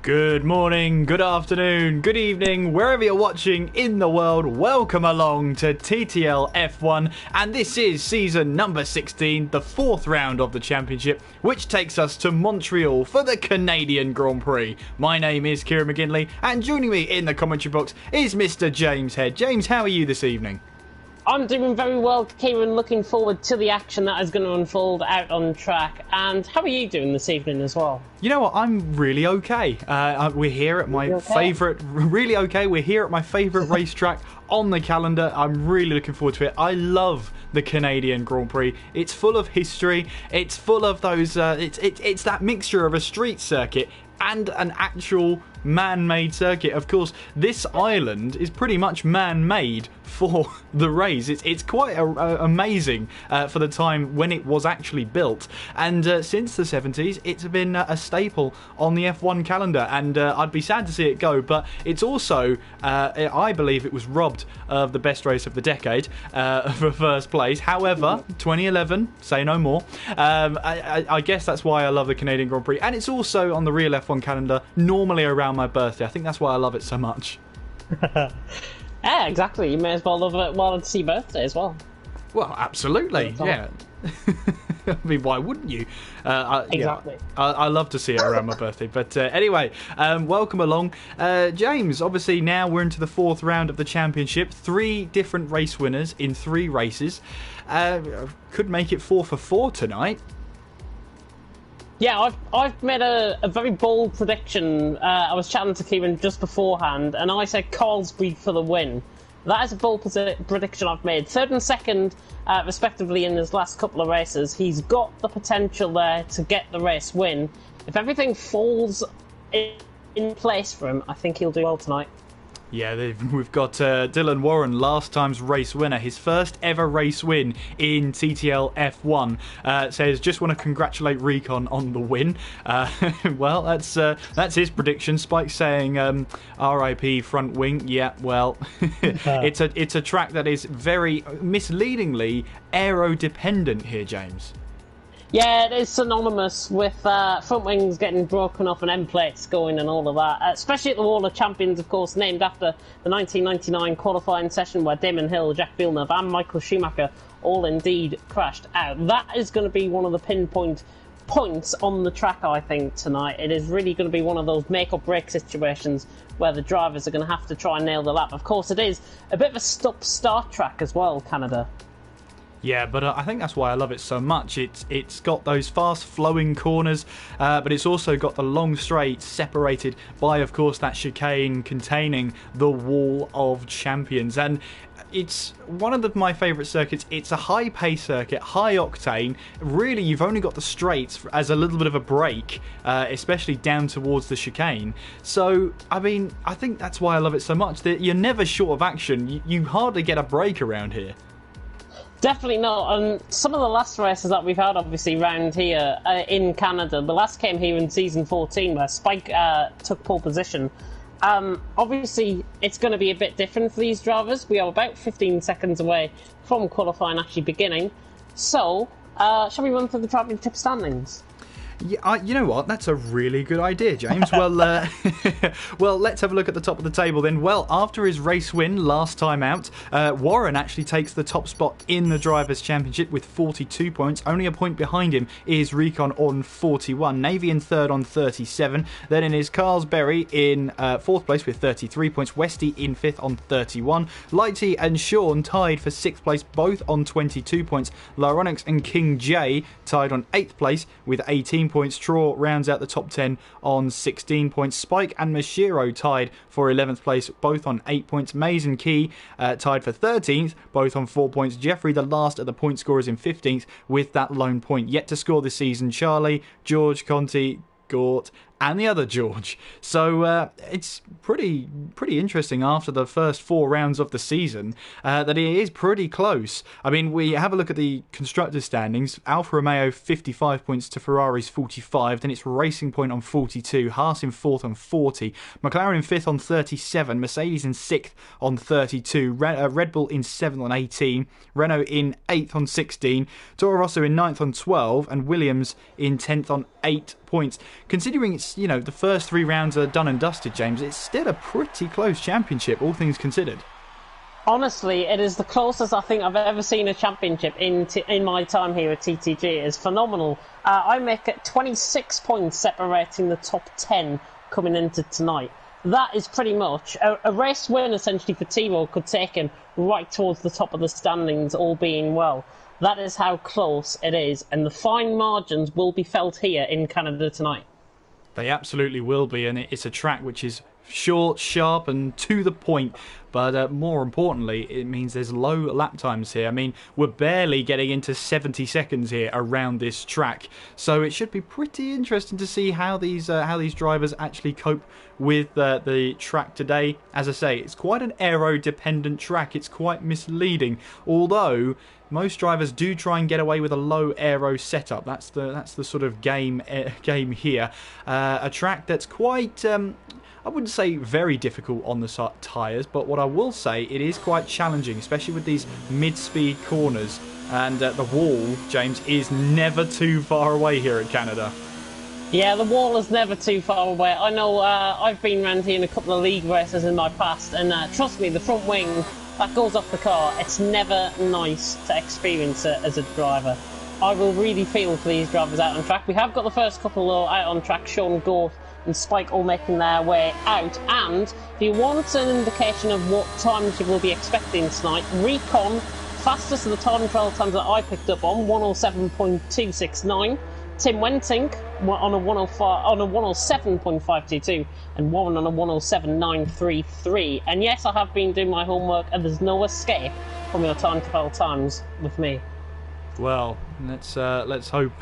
Good morning, good afternoon, good evening, wherever you're watching in the world, welcome along to TTL F1, and this is season number 16, the fourth round of the championship, which takes us to Montreal for the Canadian Grand Prix. My name is Kieran McGinley, and joining me in the commentary box is Mr. James Head. James, how are you this evening? I'm doing very well, Kieran. Looking forward to the action that is going to unfold out on track. And how are you doing this evening as well? You know what? I'm really okay. We're here at my favourite... Really okay. We're here at my favourite racetrack on the calendar. I'm really looking forward to it. I love the Canadian Grand Prix. It's full of history. It's full of those... It's that mixture of a street circuit and an actual man-made circuit. Of course, this island is pretty much man-made for the race. It's quite amazing for the time when it was actually built, and since the 70s it's been a staple on the F1 calendar, and I'd be sad to see it go, but it's also I believe it was robbed of the best race of the decade for first place. However, 2011, say no more. I guess that's why I love the Canadian Grand Prix, and it's also on the real F1 calendar normally around my birthday. I think that's why I love it so much. Yeah, exactly. You may as well love it while it's your birthday as well. Well, absolutely. Yeah. I mean, why wouldn't you? Exactly. Yeah, I love to see it around my birthday. But anyway, welcome along. James, obviously now we're into the fourth round of the championship. 3 different race winners in 3 races. Could make it 4 for 4 tonight. Yeah, I've made a very bold prediction. I was chatting to Kieran just beforehand, and I said Carlsberg for the win. That is a bold prediction I've made. Third and second, respectively, in his last couple of races. He's got the potential there to get the race win. If everything falls in place for him, I think he'll do well tonight. Yeah, we've got Dylan Warren, last time's race winner, his first ever race win in TTL F1. Says, just want to congratulate Recon on the win. Well, that's his prediction. Spike saying RIP front wing. Yeah, well, it's a track that is very misleadingly aero dependent here, James. Yeah, it is synonymous with front wings getting broken off and end plates going and all of that, especially at the Wall of Champions, of course, named after the 1999 qualifying session where Damon Hill, Jack Villeneuve and Michael Schumacher all indeed crashed out. That is going to be one of the pinpoint points on the track, I think, tonight. It is really going to be one of those make-or-break situations where the drivers are going to have to try and nail the lap. Of course, it is a bit of a stop-start track as well, Canada. Yeah, but I think that's why I love it so much. It's got those fast-flowing corners, but it's also got the long straights separated by, of course, that chicane containing the Wall of Champions. And it's one of my favourite circuits. It's a high-pace circuit, high-octane. Really, you've only got the straights as a little bit of a break, especially down towards the chicane. So, I mean, I think that's why I love it so much. That you're never short of action. You hardly get a break around here. Definitely not. And some of the last races that we've had, obviously, round here in Canada, the last came here in season 14 where Spike took pole position. Obviously, it's going to be a bit different for these drivers. We are about 15 seconds away from qualifying actually beginning. So, shall we run through the championship standings? Yeah, you know what? That's a really good idea, James. Well, well, let's have a look at the top of the table then. Well, after his race win last time out, Warren actually takes the top spot in the Drivers' Championship with 42 points. Only a point behind him is Recon on 41. Navy in third on 37. Then in his Carlsberg in fourth place with 33 points. Westy in fifth on 31. Lighty and Sean tied for sixth place, both on 22 points. Laronix and King J tied on 8th place with 18 points. Traw rounds out the top 10 on 16 points. Spike and Mashiro tied for 11th place, both on 8 points. Mays and Key tied for 13th, both on 4 points. Jeffrey, the last of the point scorers, in 15th with that lone point. Yet to score this season, Charlie, George, Conti, Gort and the other George. So it's pretty interesting after the first 4 rounds of the season that it is pretty close. I mean, we have a look at the constructors standings. Alfa Romeo 55 points to Ferrari's 45, then it's Racing Point on 42, Haas in 4th on 40, McLaren in 5th on 37, Mercedes in 6th on 32, Red Bull in 7th on 18, Renault in 8th on 16, Toro Rosso in 9th on 12, and Williams in 10th on 8 points. Considering it's it's, you know, the first 3 rounds are done and dusted, James, it's still a pretty close championship, all things considered. Honestly, it is the closest I think I've ever seen a championship in my time here at TTG. It is phenomenal. I make it 26 points separating the top 10 coming into tonight. That is pretty much a race win essentially for T-Row could take him right towards the top of the standings, all being well. That is how close it is, and the fine margins will be felt here in Canada tonight. They absolutely will be, and it's a track which is short, sharp and to the point, but more importantly it means there's low lap times here. I mean, we're barely getting into 70 seconds here around this track, so it should be pretty interesting to see how these drivers actually cope with the track today. As I say, it's quite an aero dependent track, it's quite misleading, although most drivers do try and get away with a low aero setup. That's the sort of game here. A track that's quite I wouldn't say very difficult on the tyres, but what I will say, it is quite challenging, especially with these mid-speed corners. And the wall, James, is never too far away here at Canada. Yeah, the wall is never too far away. I know I've been around here in a couple of league races in my past, and trust me, the front wing that goes off the car, it's never nice to experience it as a driver. I will really feel for these drivers out on track. We have got the first couple out on track, Sean Gorth and Spike all making their way out. And if you want an indication of what times you will be expecting tonight, Recon, fastest of the time trial times that I picked up on, 107.269. Tim Wentink on a 107.522 and Warren on a 107.933. And yes, I have been doing my homework, and there's no escape from your time trial times with me. Well, let's hope.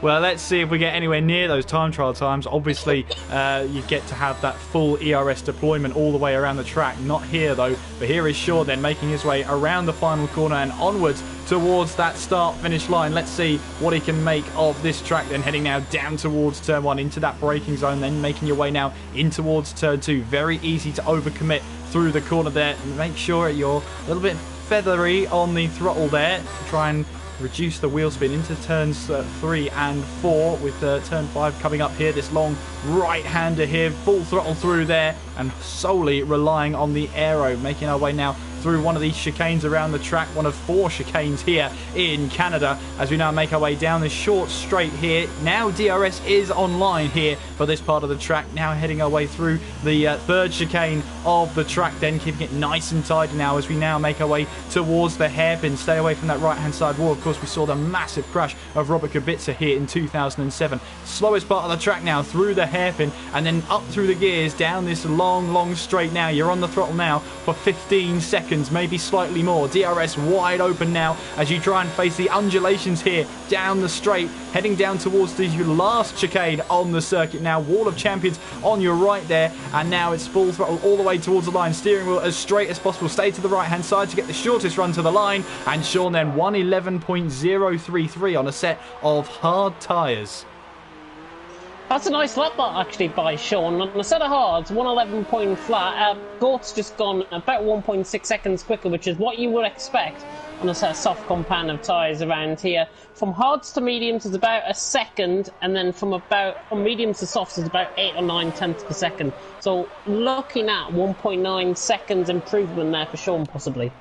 Well, let's see if we get anywhere near those time trial times. Obviously, you get to have that full ERS deployment all the way around the track. Not here, though. But here is Shaw then making his way around the final corner and onwards towards that start-finish line. Let's see what he can make of this track. Then heading now down towards Turn 1 into that braking zone. Then making your way now in towards Turn 2. Very easy to overcommit through the corner there. Make sure you're a little bit feathery on the throttle there to try and reduce the wheel spin into turns 3 and 4 with turn 5 coming up here. This long right-hander here, full throttle through there and solely relying on the aero. Making our way now through one of these chicanes around the track, one of 4 chicanes here in Canada, as we now make our way down this short straight here. Now DRS is online here for this part of the track. Now heading our way through the 3rd chicane of the track, then keeping it nice and tidy now as we now make our way towards the hairpin. Stay away from that right-hand side wall. Of course, we saw the massive crash of Robert Kubica here in 2007. Slowest part of the track now through the hairpin and then up through the gears down this long straight now. You're on the throttle now for 15 seconds, maybe slightly more. DRS wide open now as you try and face the undulations here down the straight, heading down towards the last chicane on the circuit now. Wall of Champions on your right there, and now it's full throttle all the way towards the line. Steering wheel as straight as possible. Stay to the right hand side to get the shortest run to the line, and Sean then 111.033 on a set of hard tyres. That's a nice lap actually by Sean. On a set of hards, 111 point flat. Gort's just gone about 1.6 seconds quicker, which is what you would expect on a set of soft compound of tyres around here. From hards to mediums is about a second, and then from mediums to softs is about 8 or 9 tenths per second. So looking at 1.9 seconds improvement there for Sean possibly.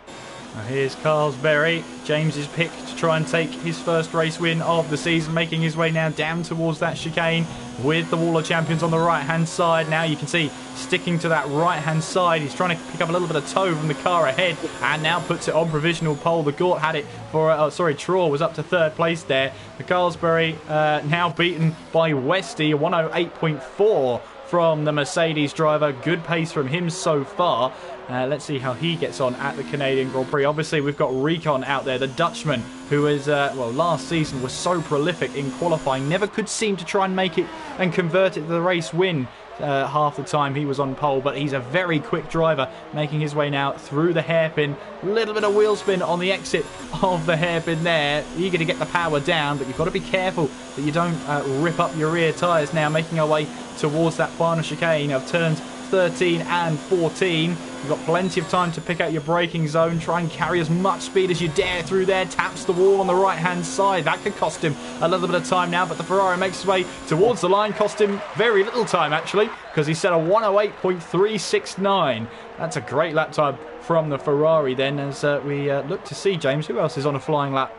Now here's Carlsberry, James's pick to try and take his first race win of the season, making his way now down towards that chicane with the Wall of Champions on the right hand side. Now you can see sticking to that right hand side, he's trying to pick up a little bit of toe from the car ahead and now puts it on provisional pole. The Gort had it for, Traw was up to 3rd place there. The Carlsberry now beaten by Westy, 108.4 from the Mercedes driver. Good pace from him so far. Let's see how he gets on at the Canadian Grand Prix. Obviously, we've got Recon out there, the Dutchman, who is, last season was so prolific in qualifying. Never could seem to try and make it and convert it to the race win. Half the time he was on pole, but he's a very quick driver, making his way now through the hairpin. A little bit of wheel spin on the exit of the hairpin there. Eager to get the power down, but you've got to be careful that you don't rip up your rear tyres now, making our way towards that final chicane of turns 13 and 14. You've got plenty of time to pick out your braking zone. Try and carry as much speed as you dare through there. Taps the wall on the right-hand side. That could cost him a little bit of time now, but the Ferrari makes his way towards the line. Cost him very little time, actually, because he set a 108.369. That's a great lap time from the Ferrari then, as we look to see, James, who else is on a flying lap?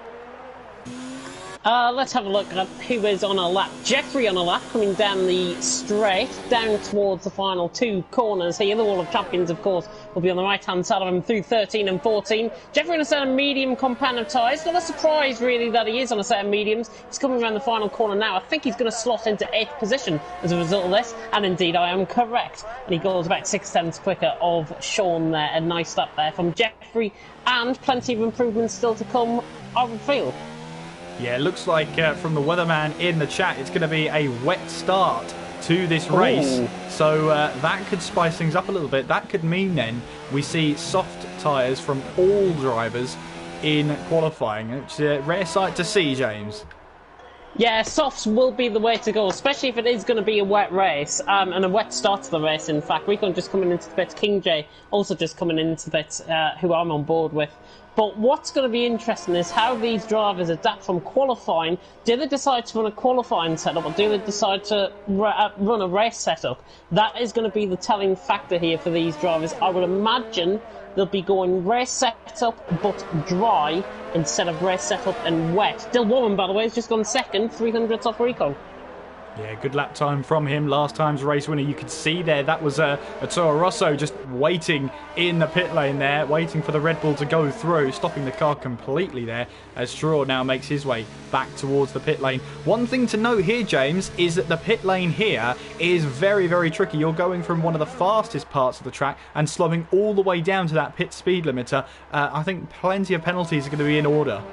Let's have a look at who is on a lap. Jeffrey on a lap, coming down the straight, down towards the final two corners here. The Wall of Champions, of course, will be on the right-hand side of him through 13 and 14. Jeffrey on a set of medium compound of tyres. Not a surprise, really, that he is on a set of mediums. He's coming around the final corner now. I think he's going to slot into 8th position as a result of this, and indeed I am correct. And he goes about 6 tenths quicker of Sean there. A nice lap there from Jeffrey, and plenty of improvements still to come, I would feel. Yeah, it looks like from the weatherman in the chat, it's going to be a wet start to this race. Ooh. So that could spice things up a little bit. That could mean then we see soft tyres from all drivers in qualifying. It's a rare sight to see, James. Yeah, softs will be the way to go, especially if it is going to be a wet race, and a wet start to the race, in fact. Recon just coming into the pits, King J also just coming into the pits, who I'm on board with. But what's going to be interesting is how these drivers adapt from qualifying. Do they decide to run a qualifying setup, or do they decide to run a race setup? That is going to be the telling factor here for these drivers. I would imagine they'll be going race setup but dry instead of race setup and wet. Dill Warman, by the way, has just gone second, 300th off Recon. Yeah, good lap time from him. Last time's race winner. You could see there, that was a Toro Rosso just waiting in the pit lane there, waiting for the Red Bull to go through, stopping the car completely there, as Straw now makes his way back towards the pit lane. One thing to note here, James, is that the pit lane here is very, very tricky. You're going from one of the fastest parts of the track and slogging all the way down to that pit speed limiter. I think plenty of penalties are going to be in order.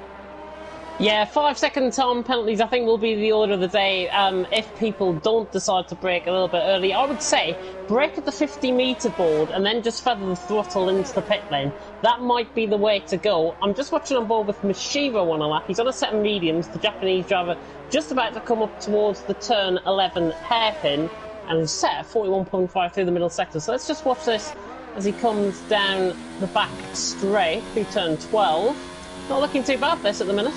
Yeah, 5-second time penalties I think will be the order of the day if people don't decide to brake a little bit early. I would say brake at the 50-metre board and then just feather the throttle into the pit lane. That might be the way to go. I'm just watching on board with Mashiro on a lap. He's on a set of mediums, the Japanese driver, just about to come up towards the turn 11 hairpin, and he's set at 41.5 through the middle sector. So let's just watch this as he comes down the back straight through turn 12. Not looking too bad, this, at the minute.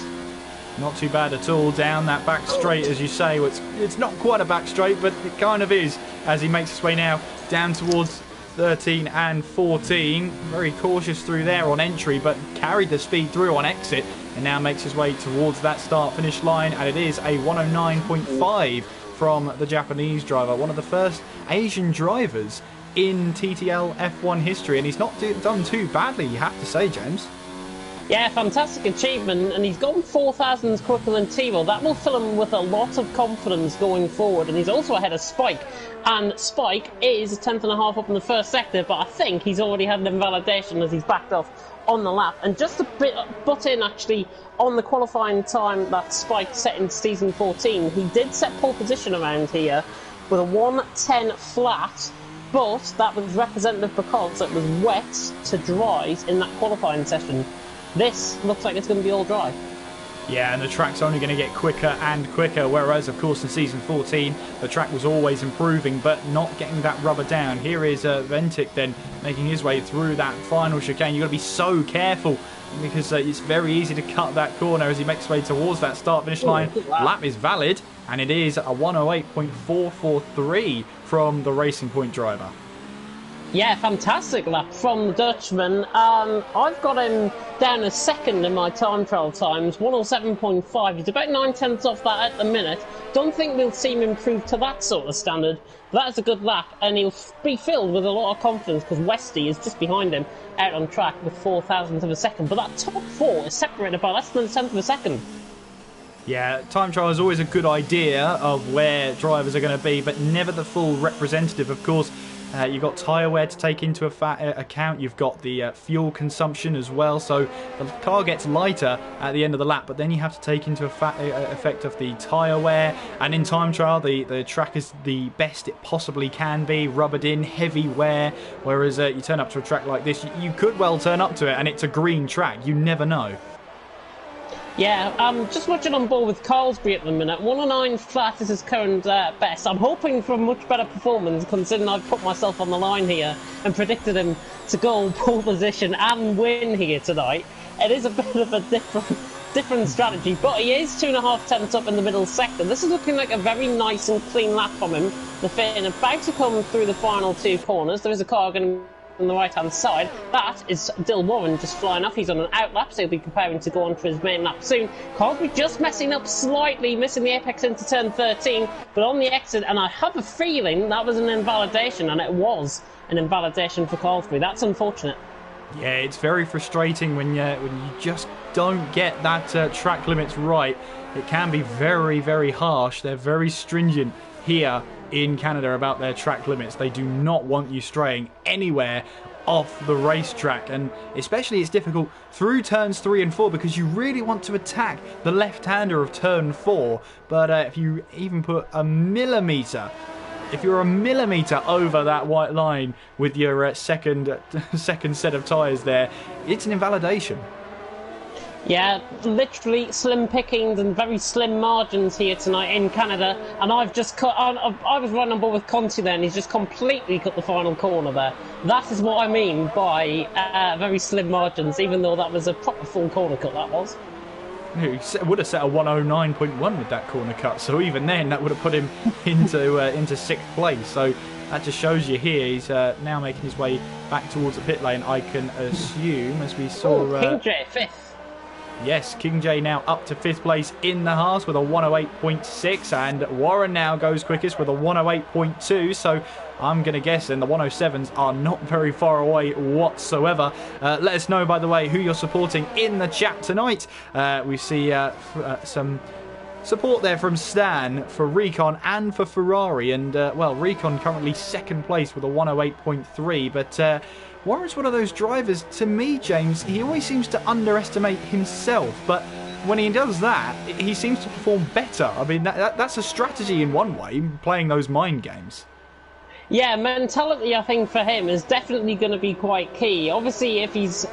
Not too bad at all down that back straight, as you say. Well, it's not quite a back straight, but it kind of is, as he makes his way now down towards 13 and 14. Very cautious through there on entry, but carried the speed through on exit, and now makes his way towards that start-finish line, and it is a 109.5 from the Japanese driver. One of the first Asian drivers in TTL F1 history, and he's not done too badly, you have to say, James. Yeah, fantastic achievement, and he's gone 4 thousandths quicker than Timo. That will fill him with a lot of confidence going forward, and he's also ahead of Spike. And Spike is a tenth and a half up in the first sector, but I think he's already had an invalidation as he's backed off on the lap. And just to butt in, actually, on the qualifying time that Spike set in season 14, he did set pole position around here with a 1:10 flat, but that was representative because it was wet to dries in that qualifying session. This looks like it's going to be all dry. Yeah, and the track's only going to get quicker and quicker, whereas, of course, in Season 14, the track was always improving, but not getting that rubber down. Here is Ventic then making his way through that final chicane. You've got to be so careful, because it's very easy to cut that corner as he makes his way towards that start-finish line. Lap is valid, and it is a 108.443 from the Racing Point driver. Yeah, fantastic lap from the Dutchman. I've got him down as second in my time trial times, 107.5. He's about 9 tenths off that at the minute. Don't think we'll see him improve to that sort of standard. But that is a good lap, and he'll be filled with a lot of confidence because Westy is just behind him out on track with 4 thousandths of a second. But that top four is separated by less than a tenth of a second. Yeah, time trial is always a good idea of where drivers are going to be, but never the full representative, of course. You've got tyre wear to take into account. You've got the fuel consumption as well. So the car gets lighter at the end of the lap, but then you have to take into effect of the tyre wear. And in time trial, the track is the best it possibly can be, rubbered in, heavy wear. Whereas you turn up to a track like this, you could well turn up to it and it's a green track. You never know. Yeah, I'm just watching on board with Carlsbury at the minute. 109 flat is his current best. I'm hoping for a much better performance, considering I've put myself on the line here and predicted him to go pole position and win here tonight. It is a bit of a different strategy, but he is 2.5 tenths up in the middle sector. This is looking like a very nice and clean lap from him. The Finn about to come through the final 2 corners. There is a car going to on the right hand side. That is Dill Warren just flying off. He's on an out lap, so he'll be preparing to go on for his main lap soon. Carlsbury just messing up slightly, missing the apex into turn 13, but on the exit, and I have a feeling that was an invalidation, and it was an invalidation for Carlsbury. That's unfortunate. Yeah, it's very frustrating when you just don't get that track limits right. It can be very, very harsh. They're very stringent here in Canada about their track limits. They do not want you straying anywhere off the racetrack, and especially it's difficult through turns 3 and 4 because you really want to attack the left-hander of turn 4, but if you even put a millimetre, if you're a millimetre over that white line with your second set of tyres there, it's an invalidation. Yeah, literally slim pickings and very slim margins here tonight in Canada. And I've just cut. I was running on board with Conti there, and he's just completely cut the final corner there. That is what I mean by very slim margins, even though that was a proper full corner cut, that was. He would have set a 109.1 with that corner cut, so even then that would have put him into 6th place. So that just shows you here he's now making his way back towards the pit lane, I can assume, as we saw. King J, 5th. Yes, King J now up to 5th place in the Haas with a 108.6, and Warren now goes quickest with a 108.2, so I'm going to guess then the 107s are not very far away whatsoever. Let us know, by the way, who you're supporting in the chat tonight. We see some support there from Stan for Recon and for Ferrari, and well, Recon currently 2nd place with a 108.3, but Warren's one of those drivers, to me, James, he always seems to underestimate himself, but when he does that, he seems to perform better. I mean, that's a strategy in one way, playing those mind games. Yeah, mentality, I think, for him is definitely going to be quite key. Obviously, if he's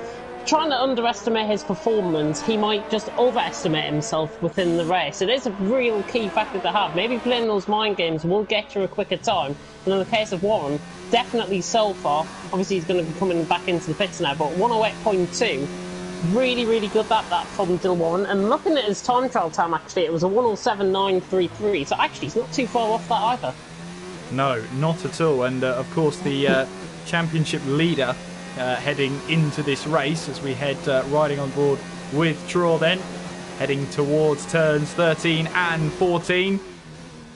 trying to underestimate his performance, he might just overestimate himself within the race. It is a real key factor to have. Maybe playing those mind games will get you a quicker time. And in the case of Warren, definitely so far. Obviously, he's going to be coming back into the pits now, but 108.2, really, really good that from Dill Warren. And looking at his time trial time, actually, it was a 107.933. So actually, he's not too far off that either. No, not at all. And of course, the championship leader heading into this race as we head riding on board with Traw then, heading towards turns 13 and 14.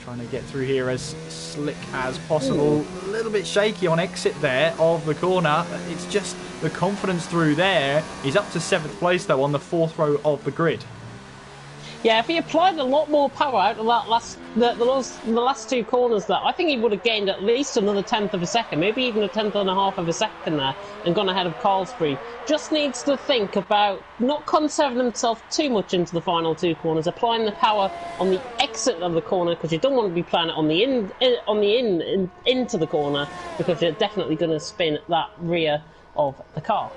Trying to get through here as slick as possible. Ooh. A little bit shaky on exit there of the corner. It's just the confidence through there. He's up to 7th place though on the 4th row of the grid. Yeah, if he applied a lot more power out of that the last 2 corners there, I think he would have gained at least another 1/10 of a second, maybe even a 1/10.5 of a second there, and gone ahead of Carlsbury. Just needs to think about not conserving himself too much into the final 2 corners, applying the power on the exit of the corner, because you don't want to be playing it on the into the corner, because you're definitely going to spin that rear of the car.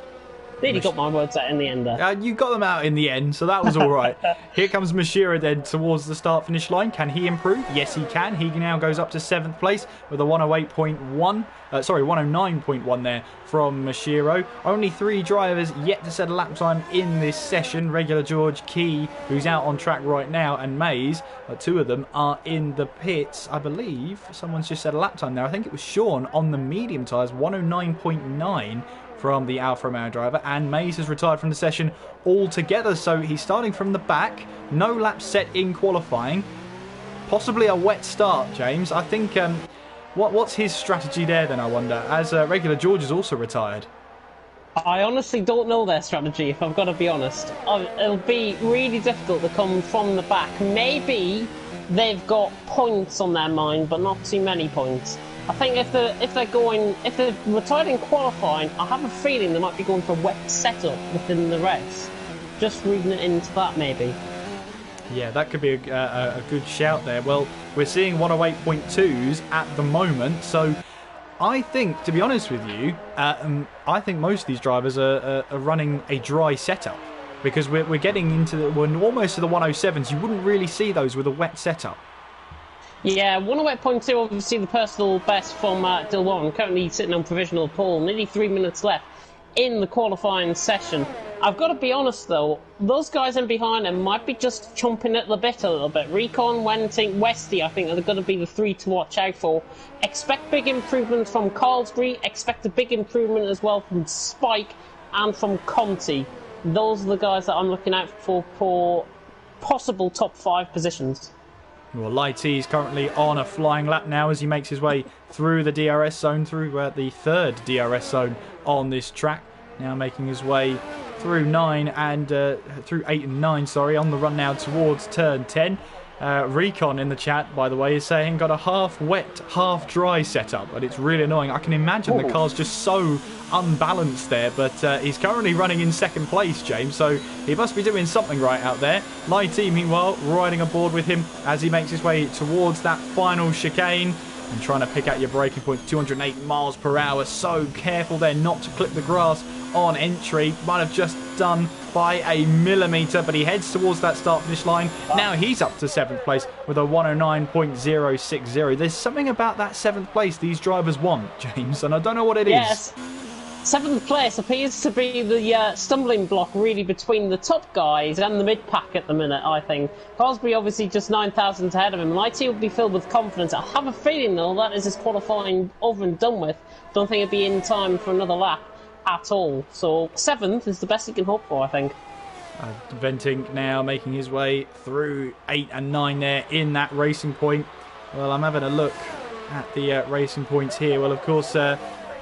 Nearly got my words out in the end there. You got them out in the end, so that was all right. Here comes Mashira then towards the start-finish line. Can he improve? Yes, he can. He now goes up to 7th place with a 108.1. 109.1 there from Mashiro. Only 3 drivers yet to set a lap time in this session. Regular George, Key, who's out on track right now, and Mays. 2 of them are in the pits. I believe someone's just set a lap time there. I think it was Sean on the medium tyres, 109.9. from the Alfa Romeo driver, and Mays has retired from the session altogether, so he's starting from the back. No laps set in qualifying. Possibly a wet start, James. I think, what's his strategy there then, I wonder, as regular George is also retired? I honestly don't know their strategy, if I've got to be honest. It'll be really difficult to come from the back. Maybe they've got points on their mind, but not too many points. I think if they're retired in qualifying, I have a feeling they might be going for a wet setup within the race. Just reading it into that, maybe. Yeah, that could be a good shout there. Well, we're seeing 108.2s at the moment, so I think, to be honest with you, I think most of these drivers are running a dry setup. because we're getting into we're almost to the 107s. You wouldn't really see those with a wet setup. Yeah, 108.2, obviously the personal best from Dylan Warren, currently sitting on provisional pole, nearly 3 minutes left in the qualifying session. I've got to be honest though, those guys in behind him might be just chomping at the bit a little bit. Recon, Wenting, Westy, I think are going to be the three to watch out for. Expect big improvements from Carlsbury, expect a big improvement as well from Spike and from Conti. Those are the guys that I'm looking out for possible top 5 positions. Well, Lighty is currently on a flying lap now as he makes his way through the DRS zone, through the third DRS zone on this track. Now making his way through 9 and through 8 and 9, sorry, on the run now towards turn 10. Recon in the chat, by the way, is saying got a half wet, half dry setup, but it's really annoying. I can imagine the car's just so unbalanced there, but he's currently running in second place, James, so he must be doing something right out there. Lighty, meanwhile, riding aboard with him as he makes his way towards that final chicane and trying to pick out your braking point. 208 miles per hour, so careful there not to clip the grass on entry. Might have just done by a millimetre, but he heads towards that start finish line. Now he's up to 7th place with a 109.060. There's something about that 7th place these drivers want, James, and I don't know what it is. 7th place appears to be the stumbling block really between the top guys and the mid-pack at the minute, I think. Cosby obviously just 9 thousandths ahead of him. Lighty will be filled with confidence. I have a feeling though that is his qualifying over and done with. Don't think he'll be in time for another lap at all. So 7th is the best he can hope for, I think. Venting now making his way through 8 and 9 there in that racing point. Well, I'm having a look at the racing points here. Well, of course,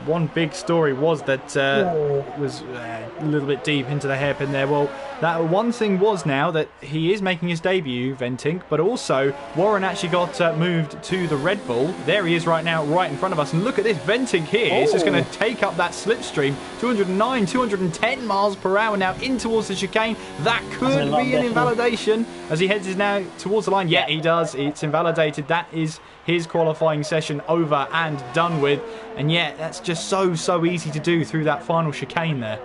one big story was that it was a little bit deep into the hairpin there. Well, that one thing was now that he is making his debut, Venting, but also Warren actually got moved to the Red Bull. There he is right now, right in front of us. And look at this, Venting here is just going to take up that slipstream. 209, 210 miles per hour now in towards the chicane. That could be an invalidation as he heads now towards the line. Yeah, he does. It's invalidated. That is his qualifying session over and done with. And yeah, that's just so easy to do through that final chicane there.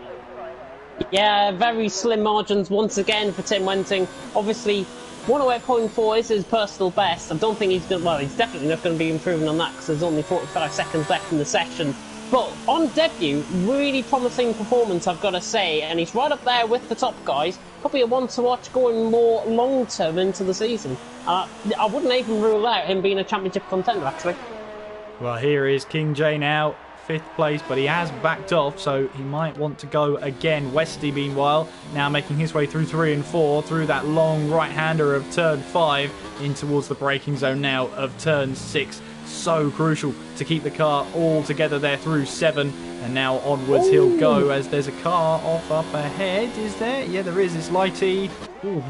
Yeah, very slim margins once again for Tim Wenting. Obviously, 108.4 is his personal best. I don't think he's going to, well, he's definitely not going to be improving on that because there's only 45 seconds left in the session. But on debut, really promising performance, I've got to say. And he's right up there with the top guys. Probably a one to watch going more long-term into the season. I wouldn't even rule out him being a championship contender, actually. Well, here is King J now, 5th place, but he has backed off, so he might want to go again. Westy, meanwhile, now making his way through 3 and 4, through that long right-hander of turn 5, in towards the braking zone now of turn 6. So crucial to keep the car all together there through 7, and now onwards he'll go as there's a car off up ahead. Is there? Yeah, there is. It's Lighty. Ooh.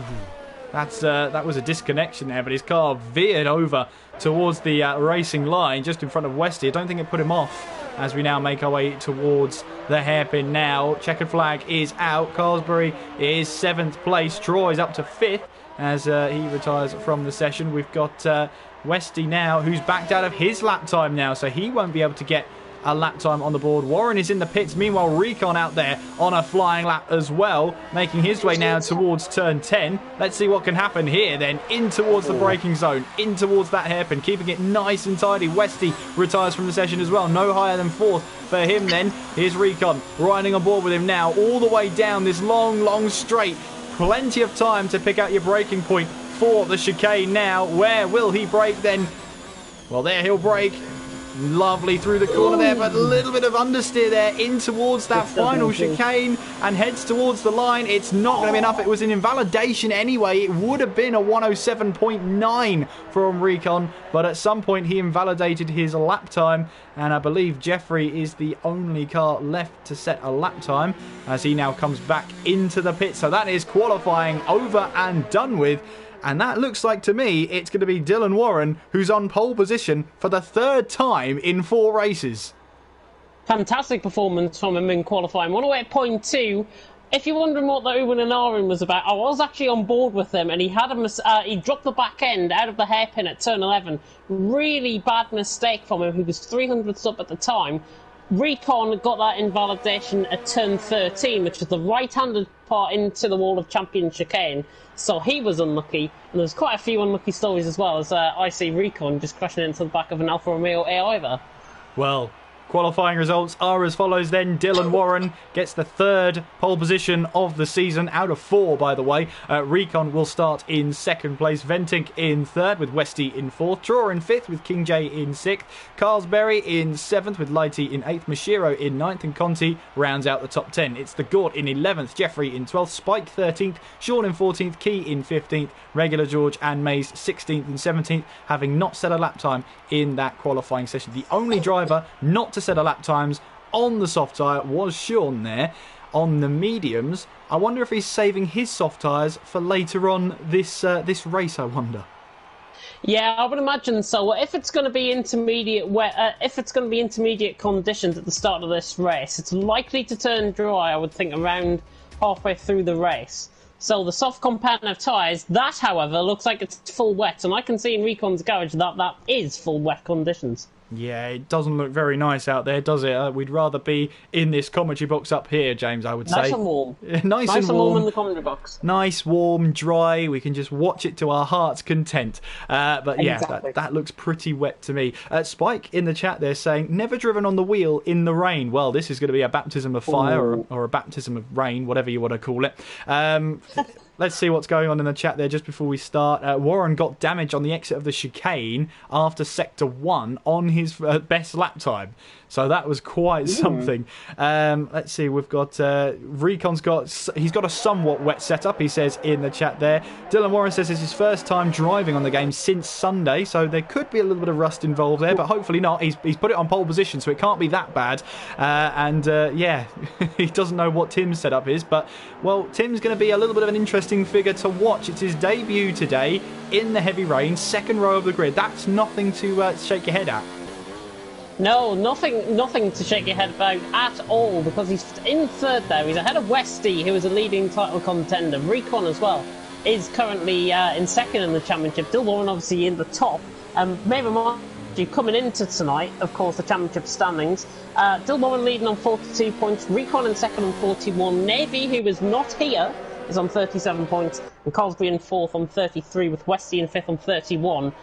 That was a disconnection there, but his car veered over towards the racing line just in front of Westy. I don't think it put him off as we now make our way towards the hairpin now. Checkered flag is out. Carlsbury is 7th place. Troy is up to 5th as he retires from the session. We've got Westy now, who's backed out of his lap time now, so he won't be able to get a lap time on the board. Warren is in the pits. Meanwhile, Recon out there on a flying lap as well, making his way now towards turn 10. Let's see what can happen here then. In towards the braking zone, in towards that hairpin, keeping it nice and tidy. Westy retires from the session as well. No higher than 4th for him then. Here's Recon riding on board with him now, all the way down this long straight. Plenty of time to pick out your braking point for the chicane now. Where will he brake then? Well, there he'll brake. Lovely through the corner there, but a little bit of understeer there in towards that final chicane and heads towards the line. It's not going to be enough. It was an invalidation anyway. It would have been a 107.9 from Recon, but at some point he invalidated his lap time, and I believe Jeffrey is the only car left to set a lap time as he now comes back into the pit. So that is qualifying over and done with. And that looks like, to me, it's going to be Dylan Warren, who's on pole position for the 3rd time in 4 races. Fantastic performance from him in qualifying. 108.2. If you're wondering what the Uwen and Arin was about, I was actually on board with him, and he had he dropped the back end out of the hairpin at turn 11. Really bad mistake from him, who was 300ths up at the time. Recon got that invalidation at turn 13, which is the right-handed part into the wall of champion chicane. So he was unlucky, and there's quite a few unlucky stories as well, as I see Recon just crashing into the back of an Alfa Romeo AI there. Well, qualifying results are as follows then. Dylan Warren gets the 3rd pole position of the season, out of 4, by the way. Recon will start in 2nd place. Ventink in 3rd, with Westy in 4th. Draw in 5th, with King J in 6th. Carlsberry in 7th, with Lighty in 8th. Mashiro in 9th, and Conti rounds out the top 10. It's the Gort in 11th, Jeffrey in 12th, Spike 13th, Sean in 14th, Key in 15th, Regular George and Mays 16th and 17th, having not set a lap time in that qualifying session. The only driver not to set a lap times on the soft tyre was Sean there. On the mediums, I wonder if he's saving his soft tyres for later on this race, I wonder. Yeah, I would imagine so. If it's going to be intermediate conditions at the start of this race, it's likely to turn dry, I would think, around halfway through the race. So the soft competitive tyres, that, however, looks like it's full wet, and I can see in Recon's garage that is full wet conditions. Yeah, it doesn't look very nice out there, does it? We'd rather be in this commentary box up here, James, I would say. Nice and warm. Nice and warm in the commentary box. Nice, warm, dry. We can just watch it to our heart's content. But yeah, exactly. that looks pretty wet to me. Spike in the chat there saying, never driven on the wheel in the rain. Well, this is going to be a baptism of fire or a baptism of rain, whatever you want to call it. Let's see what's going on in the chat there just before we start. Warren got damage on the exit of the chicane after Sector 1 on his best lap time. So that was quite something. Let's see, we've got... Recon's he's got a somewhat wet setup, he says in the chat there. Dylan Warren says it's his first time driving on the game since Sunday, so there could be a little bit of rust involved there, but hopefully not. He's put it on pole position, so it can't be that bad. Yeah, he doesn't know what Tim's setup is, but, well, Tim's going to be a little bit of an interesting figure to watch. It's his debut today in the heavy rain, 2nd row of the grid. That's nothing to shake your head at. No, nothing to shake your head about at all, because he's in 3rd there. He's ahead of Westy, who is a leading title contender. Recon as well is currently in 2nd in the championship. Dylan Warren obviously in the top. May remind you, coming into tonight, of course, the championship standings, Dylan Warren leading on 42 points, Recon in 2nd on 41, Navy, who is not here, is on 37 points, and Cosby in 4th on 33, with Westy in 5th on 31.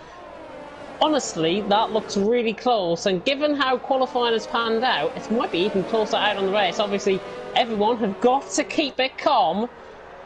Honestly, that looks really close, and given how qualifying has panned out, it might be even closer out on the race. Obviously, everyone have got to keep it calm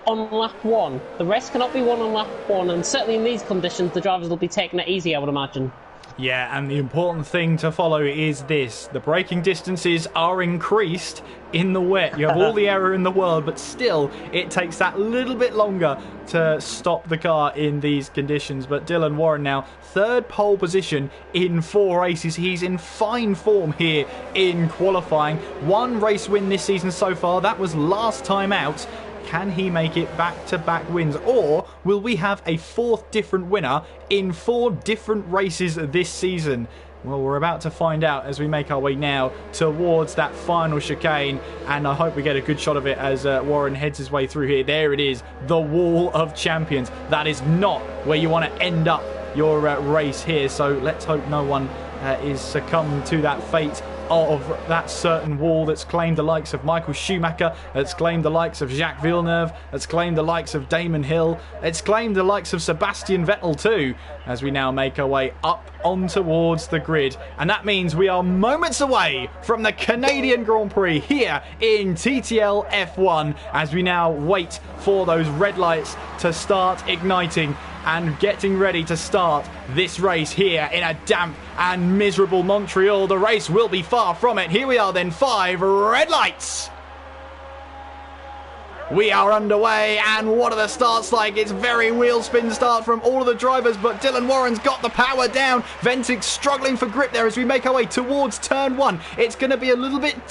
on lap 1. The race cannot be won on lap 1, and certainly in these conditions, the drivers will be taking it easy, I would imagine. Yeah, and the important thing to follow is this. The braking distances are increased in the wet. You have all the error in the world, but still, it takes that little bit longer to stop the car in these conditions. But Dylan Warren now, 3rd pole position in 4 races. He's in fine form here in qualifying. 1 race win this season so far. That was last time out. Can he make it back-to-back wins? Or will we have a 4th different winner in 4 different races this season? Well, we're about to find out as we make our way now towards that final chicane, and I hope we get a good shot of it as Warren heads his way through here. There it is, the Wall of Champions. That is not where you want to end up your race here, so let's hope no one is succumbed to that fate of that certain wall that's claimed the likes of Michael Schumacher, that's claimed the likes of Jacques Villeneuve, that's claimed the likes of Damon Hill, it's claimed the likes of Sebastian Vettel too, as we now make our way up on towards the grid. And that means we are moments away from the Canadian Grand Prix here in TTL F1, as we now wait for those red lights to start igniting and getting ready to start this race here in a damp and miserable Montreal. The race will be far from it. Here we are then, 5 red lights. We are underway, and what are the starts like? It's very wheel spin start from all of the drivers, but Dylan Warren's got the power down. Ventic struggling for grip there as we make our way towards turn 1. It's going to be a little bit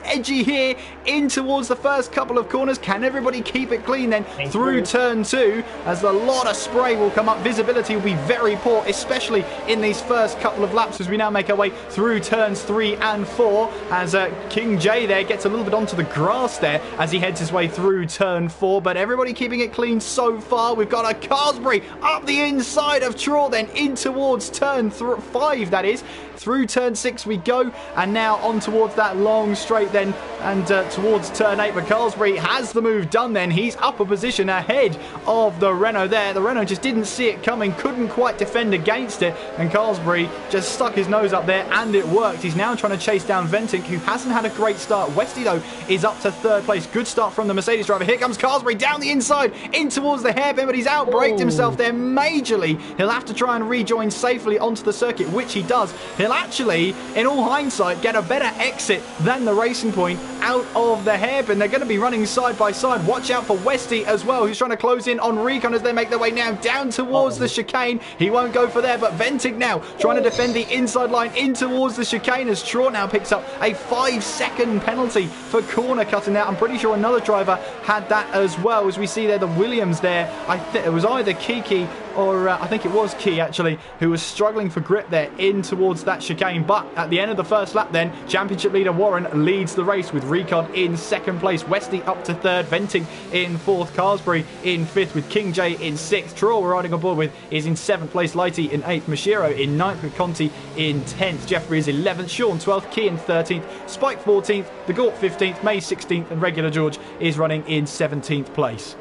edgy here in towards the first couple of corners. Can everybody keep it clean then through turn 2, as a lot of spray will come up. Visibility will be very poor, especially in these first couple of laps as we now make our way through turns 3 and 4, as King J there gets a little bit onto the grass there as he heads his way through turn 4, but everybody keeping it clean so far. We've got a Carsbury up the inside of Traw, then in towards turn 5, that is. Through turn 6 we go, and now on towards that long straight then, and towards turn 8. But Carsbury has the move done then. He's up a position ahead of the Renault there. The Renault just didn't see it coming, couldn't quite defend against it, and Carsbury just stuck his nose up there, and it worked. He's now trying to chase down Venting, who hasn't had a great start. Westy, though, is up to 3rd place. Good start from the Mercedes driver. Here comes Carsbury down the inside, in towards the hairpin, but he's outbraked himself there majorly. He'll have to try and rejoin safely onto the circuit, which he does. He'll actually, in all hindsight, get a better exit than the Racing Point out of the hairpin. They're going to be running side by side. Watch out for Westy as well, who's trying to close in on Recon as they make their way now down towards the chicane. He won't go for there, but Venting now trying to defend the inside line in towards the chicane, as Traw now picks up a 5-second penalty for corner cutting there. I'm pretty sure another driver had that as well, as we see there the Williams there. I think it was either Kiki or I think it was Key actually, who was struggling for grip there in towards that chicane. But at the end of the first lap then, championship leader Warren leads the race with Recon in 2nd place, Westy up to 3rd, Venting in 4th, Carsbury in 5th with King J in 6th. Traw we're riding on board with is in 7th place, Lighty in 8th, Mashiro in 9th with Conti in 10th, Jeffrey is 11th, Sean 12th, Key in 13th, Spike 14th, the Gort 15th, May 16th, and Regular George is running in 17th place.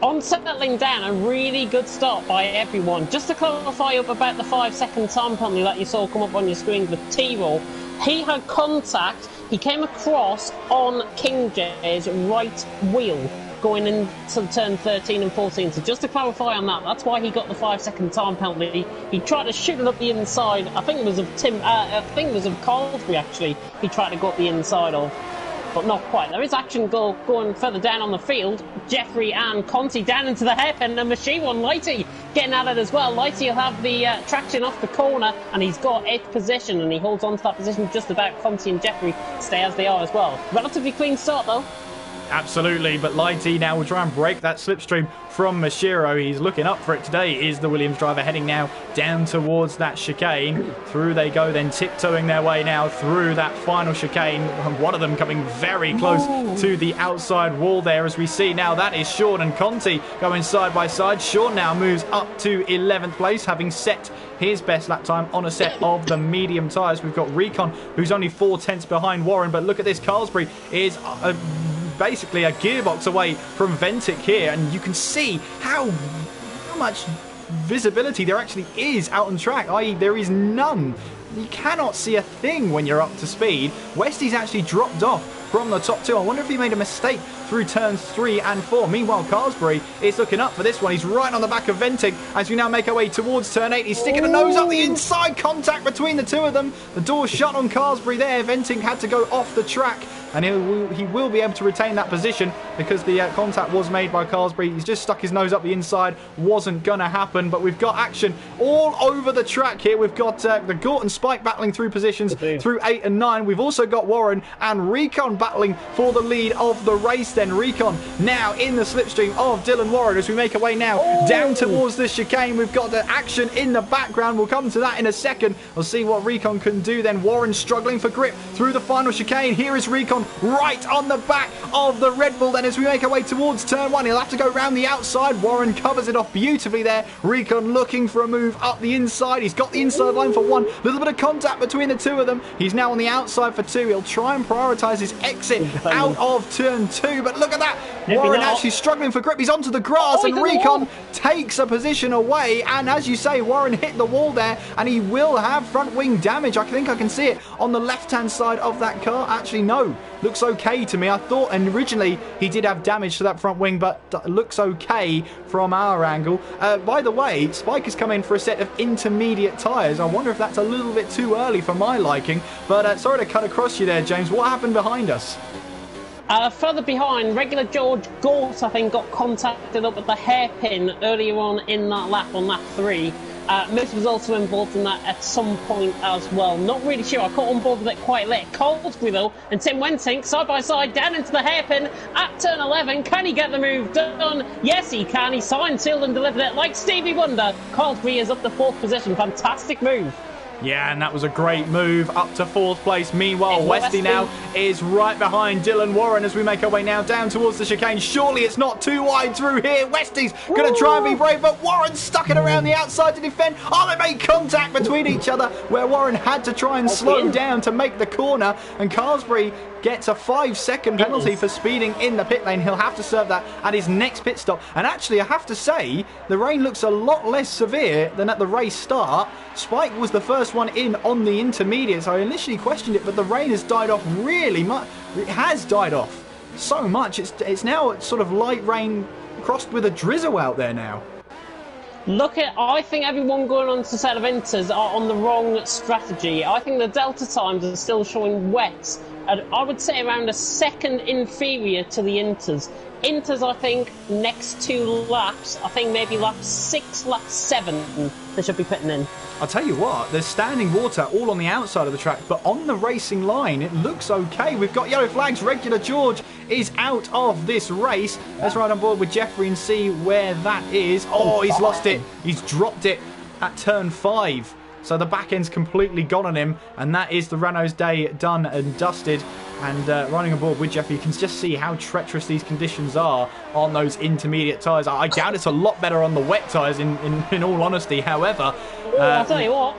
On settling down, a really good start by everyone. Just to clarify up about the 5-second time penalty that you saw come up on your screen with T-Roll, he had contact, he came across on King J's right wheel going into turn 13 and 14. So just to clarify on that, that's why he got the 5-second time penalty. He tried to shoot it up the inside. I think it was of Carsbury actually. He tried to go up the inside of, but not quite. There is action going further down on the field. Jeffrey and Conti down into the hairpin, and Machine One Lighty getting at it as well. Lighty will have the traction off the corner, and he's got 8th position, and he holds on to that position just about. Conti and Jeffrey stay as they are as well. Relatively clean start though. Absolutely, but Lighty now will try and break that slipstream from Mashiro. He's looking up for it today, is the Williams driver, heading now down towards that chicane. Through they go, then tiptoeing their way now through that final chicane. One of them coming very close to the outside wall there, as we see now. That is Sean and Conti going side by side. Sean now moves up to 11th place, having set his best lap time on a set of the medium tyres. We've got Recon, who's only 4/10 behind Warren, but look at this. Carsbury is basically a gearbox away from Ventic here, and you can see how much visibility there actually is out on track, i.e. there is none. You cannot see a thing when you're up to speed. Westy's actually dropped off from the top 2. I wonder if he made a mistake through turns 3 and 4. Meanwhile, Carsbury is looking up for this one. He's right on the back of Venting as we now make our way towards turn 8. He's sticking a nose up the inside. Contact between the two of them. The door's shut on Carsbury there. Venting had to go off the track, and he will be able to retain that position because the contact was made by Carsbury. He's just stuck his nose up the inside. Wasn't going to happen, but we've got action all over the track here. We've got the Gort and Spike battling through positions through 8 and 9. We've also got Warren and Recon battling for the lead of the race then. Recon now in the slipstream of Dylan Warren as we make our way now down towards the chicane. We've got the action in the background. We'll come to that in a second. We'll see what Recon can do then. Warren struggling for grip through the final chicane. Here is Recon right on the back of the Red Bull then as we make our way towards turn 1. He'll have to go round the outside. Warren covers it off beautifully there. Recon looking for a move up the inside. He's got the inside line for 1. Little bit of contact between the two of them. He's now on the outside for 2. He'll try and prioritise his exit out of turn 2, but look at that. Warren actually struggling for grip. He's onto the grass, and Recon takes a position away, and as you say, Warren hit the wall there, and he will have front wing damage. I think I can see it on the left-hand side of that car. Actually, no. Looks okay to me. I thought originally he did have damage to that front wing, but looks okay from our angle. By the way, Spike has come in for a set of intermediate tyres. I wonder if that's a little bit too early for my liking, but sorry to cut across you there, James. What happened behind us? Further behind, regular George Gort, I think, got contacted up at the hairpin earlier on in that lap, on lap 3. Moose was also involved in that at some point as well. Not really sure. I caught on board with it quite late. Colesbury though, and Tim Wentink side by side down into the hairpin at turn 11. Can he get the move done? Yes, he can. He signed, sealed, and delivered it like Stevie Wonder. Colesbury is up to 4th position. Fantastic move. Yeah, and that was a great move up to 4th place. Meanwhile, Westy now is right behind Dylan Warren as we make our way now down towards the chicane. Surely it's not too wide through here. Westy's going to try and be brave, but Warren's stuck it around the outside to defend. Oh, they made contact between each other where Warren had to try and slow down to make the corner, and Carlsbury gets a 5-second penalty for speeding in the pit lane. He'll have to serve that at his next pit stop. And actually, I have to say, the rain looks a lot less severe than at the race start. Spike was the first one in on the intermediates. I initially questioned it, but the rain has died off really much. It has died off so much. It's now sort of light rain crossed with a drizzle out there now. I think everyone going on to set of inters are on the wrong strategy. I think the delta times are still showing wet. I would say around a second inferior to the inters. Inters, I think, next 2 laps, I think maybe lap 6, lap 7, they should be putting in. I'll tell you what, there's standing water all on the outside of the track, but on the racing line, it looks okay. We've got yellow flags. Regular George is out of this race. Let's ride on board with Jeffrey and see where that is. Oh, he's lost it. He's dropped it at turn 5. So the back end's completely gone on him, and that is the Renault's day done and dusted. And running aboard with Jeff, you can just see how treacherous these conditions are on those intermediate tyres. I doubt it's a lot better on the wet tyres, in all honesty. However, I'll tell you what.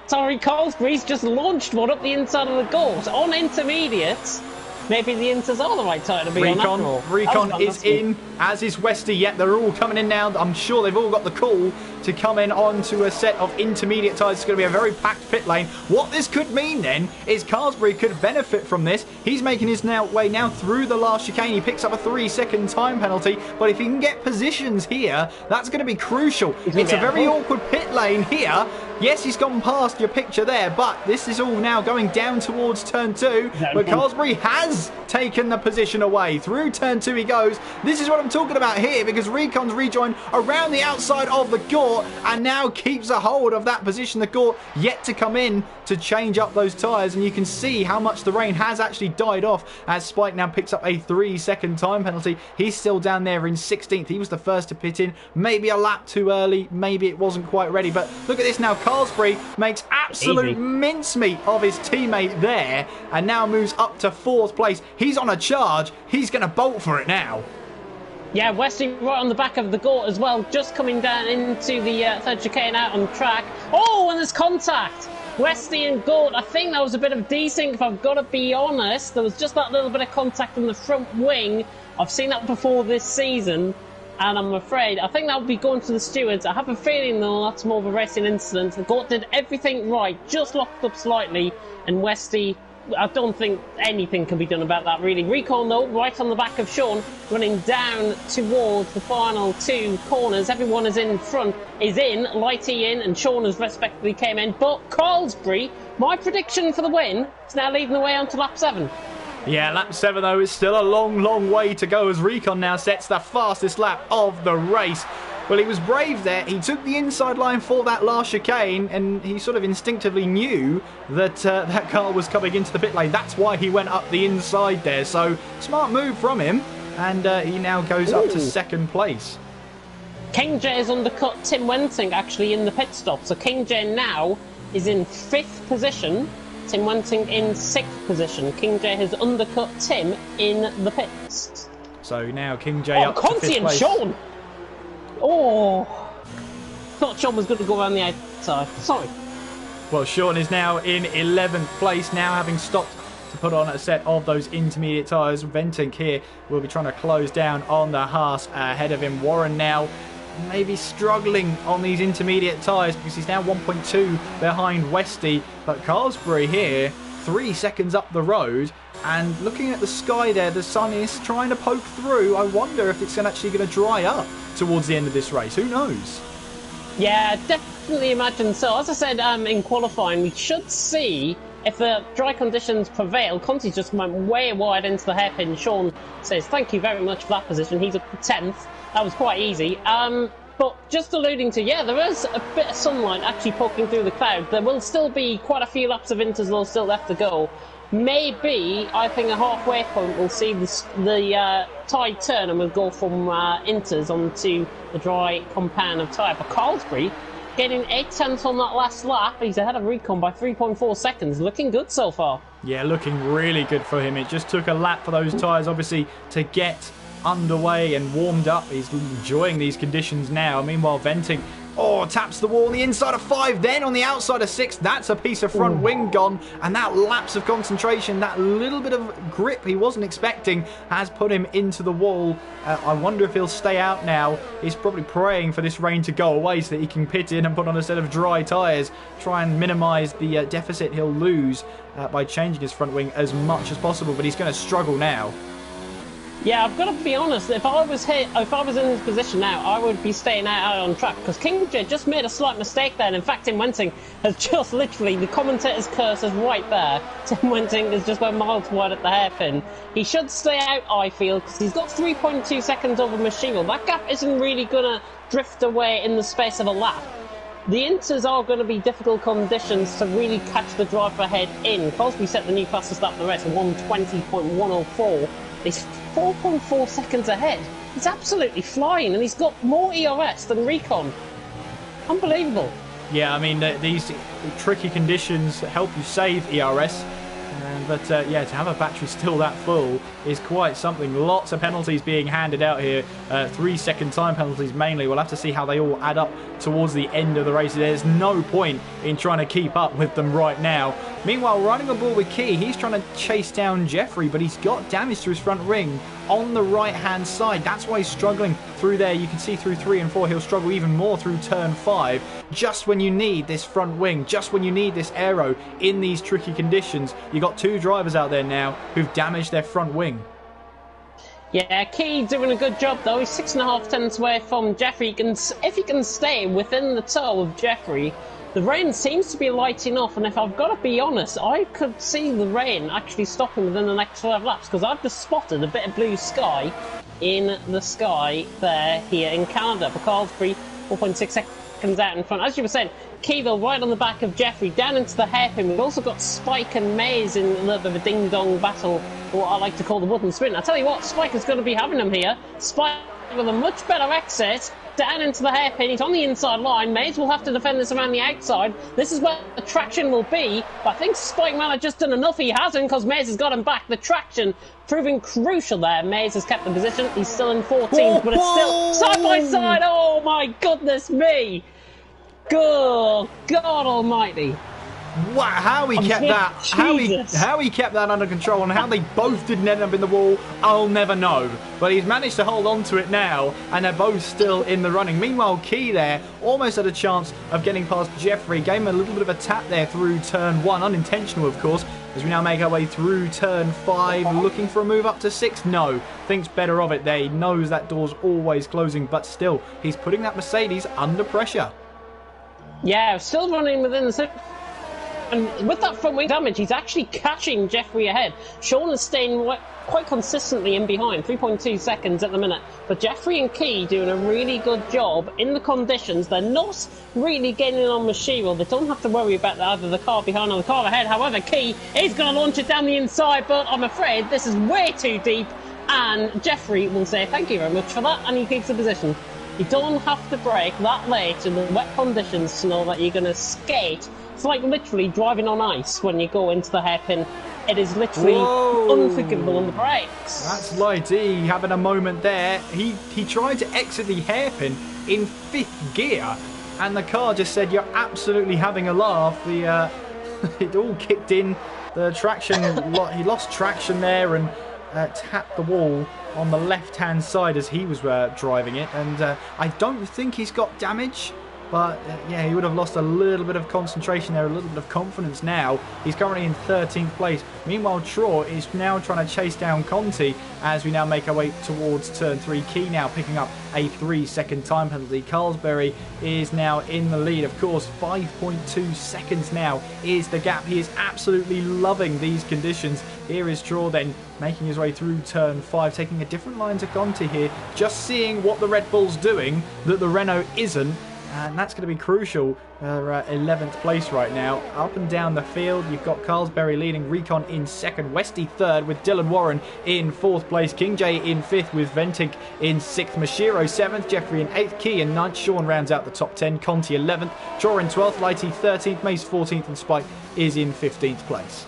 Sorry, Colesbury's just launched one up the inside of the goals on intermediates. Maybe the inters are the right tyre to be on. Recon is in, as is Westy. Yet they're all coming in now. I'm sure they've all got the call to come in onto a set of intermediate tyres. It's going to be a very packed pit lane. What this could mean then is Carlsbury could benefit from this. He's making his way now through the last chicane. He picks up a 3-second time penalty, but if he can get positions here, that's going to be crucial. It's a very awkward pit lane here. Yes, he's gone past your picture there, but this is all now going down towards turn 2. But Carlsbury has taken the position away. Through turn 2 he goes. This is what I'm talking about here, because Recon's rejoined around the outside of the Gort and now keeps a hold of that position. The Gort yet to come in to change up those tyres, and you can see how much the rain has actually died off as Spike now picks up a 3-second time penalty. He's still down there in 16th. He was the first to pit in. Maybe a lap too early. Maybe it wasn't quite ready. But look at this now. Carlsbury makes absolute mincemeat of his teammate there and now moves up to 4th place. He's on a charge. He's going to bolt for it now. Yeah, Westy right on the back of the Gort as well, just coming down into the 3rd chicane out on track. Oh, and there's contact. Westy and Gort, I think that was a bit of desync, if I've got to be honest. There was just that little bit of contact in the front wing. I've seen that before this season. And I'm afraid, I think that will be going to the stewards. I have a feeling though that's more of a racing incident. The Gort did everything right, just locked up slightly, and Westy, I don't think anything can be done about that really. Recon though, right on the back of Sean, running down towards the final 2 corners. Everyone is in front, is in, Lighty in, and Sean has respectively came in. But Carlsbury, my prediction for the win, is now leading the way onto lap 7. Yeah, lap 7 though is still a long way to go as Recon now sets the fastest lap of the race. Well, he was brave there. He took the inside line for that last chicane, and he sort of instinctively knew that that car was coming into the pit lane. That's why he went up the inside there. So, smart move from him, and he now goes up to 2nd place. King J has undercut Tim Wentink actually in the pit stop. So King J now is in 5th position. Tim Wentink in 6th position. King J has undercut Tim in the pits. So now King J up to 5th place. And Sean! Oh! Thought Sean was going to go around the outside. Sorry. Well, Sean is now in 11th place, now having stopped to put on a set of those intermediate tyres. Wentink here will be trying to close down on the Haas ahead of him. Warren now maybe struggling on these intermediate tyres because he's now 1.2 behind Westy. But Carlsbury here, 3 seconds up the road, and looking at the sky there, the sun is trying to poke through. I wonder if it's actually going to dry up towards the end of this race. Who knows? Yeah, definitely imagine so. As I said in qualifying, we should see if the dry conditions prevail. Conti's just went way wide into the hairpin. Sean says, thank you very much for that position. He's up to 10th. That was quite easy. But just alluding to, yeah, there is a bit of sunlight actually poking through the cloud. There will still be quite a few laps of interval still left to go. Maybe, I think, a halfway point we'll see the tide turn and we'll go from inters onto the dry compound of tyre. But Carlsbury getting 8/10 on that last lap. He's ahead of Recon by 3.4 seconds. Looking good so far. Yeah, looking really good for him. It just took a lap for those tyres, obviously, to get underway and warmed up. He's enjoying these conditions now. Meanwhile, Venting, taps the wall on the inside of 5, then on the outside of 6. That's a piece of front wing gone, and that lapse of concentration, that little bit of grip he wasn't expecting, has put him into the wall. I wonder if he'll stay out now. He's probably praying for this rain to go away so that he can pit in and put on a set of dry tyres, try and minimise the deficit he'll lose by changing his front wing as much as possible, but he's going to struggle now. Yeah, I've got to be honest, if I was in his position now, I would be staying out on track, because Kingsley just made a slight mistake there, and in fact Tim Wenting has just literally, the commentator's curse is right there. Tim Wenting has just went miles wide at the hairpin. He should stay out, I feel, because he's got 3.2 seconds over Machine. That gap isn't really going to drift away in the space of a lap. The inters are going to be difficult conditions to really catch the driver ahead in. Crosby set the new fastest lap in the race at 1:20.104. He's 4.4 seconds ahead. He's absolutely flying, and he's got more ERS than Recon. Unbelievable. Yeah, I mean, these tricky conditions help you save ERS. But yeah, to have a battery still that full is quite something. Lots of penalties being handed out here. 3-second time penalties mainly. We'll have to see how they all add up towards the end of the race. There's no point in trying to keep up with them right now. Meanwhile, running a ball with Key, he's trying to chase down Jeffrey, but he's got damage to his front ring on the right-hand side. That's why he's struggling through there. You can see through 3 and 4, he'll struggle even more through turn 5. Just when you need this front wing, just when you need this aero in these tricky conditions, you've got 2 drivers out there now who've damaged their front wing. Yeah, Key doing a good job though. He's 6.5 tenths away from Jeffrey. If he can stay within the toe of Jeffrey, the rain seems to be lighting off, and if I've got to be honest, I could see the rain actually stopping within the next 5 laps, because I've just spotted a bit of blue sky in the sky there here in Canada. For Carlsbury, 4.6 seconds out in front. As you were saying, Keyville right on the back of Jeffrey, down into the hairpin. We've also got Spike and Mays in a little bit of a ding-dong battle, what I like to call the wooden sprint. I tell you what, Spike is going to be having him here. Spike with a much better exit, down into the hairpin. He's on the inside line. Mays will have to defend this around the outside. This is where the traction will be, but I think Spike might have just done enough. He hasn't, because Mays has got him back. The traction proving crucial there. Mays has kept the position. He's still in 14th, but it's still side by side. Oh my goodness me. Good God Almighty. Wow, how he kept that, how he kept that under control, and how they both didn't end up in the wall, I'll never know. But he's managed to hold on to it now, and they're both still in the running. Meanwhile, Key there almost had a chance of getting past Jeffrey. Gave him a little bit of a tap there through turn 1, unintentional of course, as we now make our way through turn 5, looking for a move up to 6. No, thinks better of it there. He knows that door's always closing, but still, he's putting that Mercedes under pressure. Yeah, still running within the... And with that front wing damage, he's actually catching Jeffrey ahead. Sean is staying quite consistently in behind, 3.2 seconds at the minute. But Jeffrey and Key doing a really good job in the conditions. They're not really getting on Machiro. They don't have to worry about either the car behind or the car ahead. However, Key is going to launch it down the inside, but I'm afraid this is way too deep. And Jeffrey will say thank you very much for that, and he keeps the position. You don't have to brake that late in the wet conditions to know that you're going to skate. It's like literally driving on ice when you go into the hairpin. It is literally unforgivable on the brakes. That's Lighty having a moment there. He tried to exit the hairpin in 5th gear, and the car just said, "You're absolutely having a laugh." It all kicked in. The traction, he lost traction there and tapped the wall on the left-hand side as he was driving it. And I don't think he's got damage. but yeah, he would have lost a little bit of concentration there, a little bit of confidence now. He's currently in 13th place. Meanwhile, Troy is now trying to chase down Conti as we now make our way towards turn 3. Key now picking up a 3-second time penalty. Carlsberry is now in the lead. Of course, 5.2 seconds now is the gap. He is absolutely loving these conditions. Here is Troy then making his way through turn 5, taking a different line to Conti here, just seeing what the Red Bull's doing that the Renault isn't. And that's going to be crucial. They're at 11th place right now. Up and down the field, you've got Carlsberry leading, Recon in 2nd, Westy 3rd with Dylan Warren in 4th place, King J in 5th with Ventink in 6th, Mashiro 7th, Jeffrey in 8th, Key in 9th, Sean rounds out the top 10, Conti 11th, Chor in 12th, Lighty 13th, Mace 14th, and Spike is in 15th place.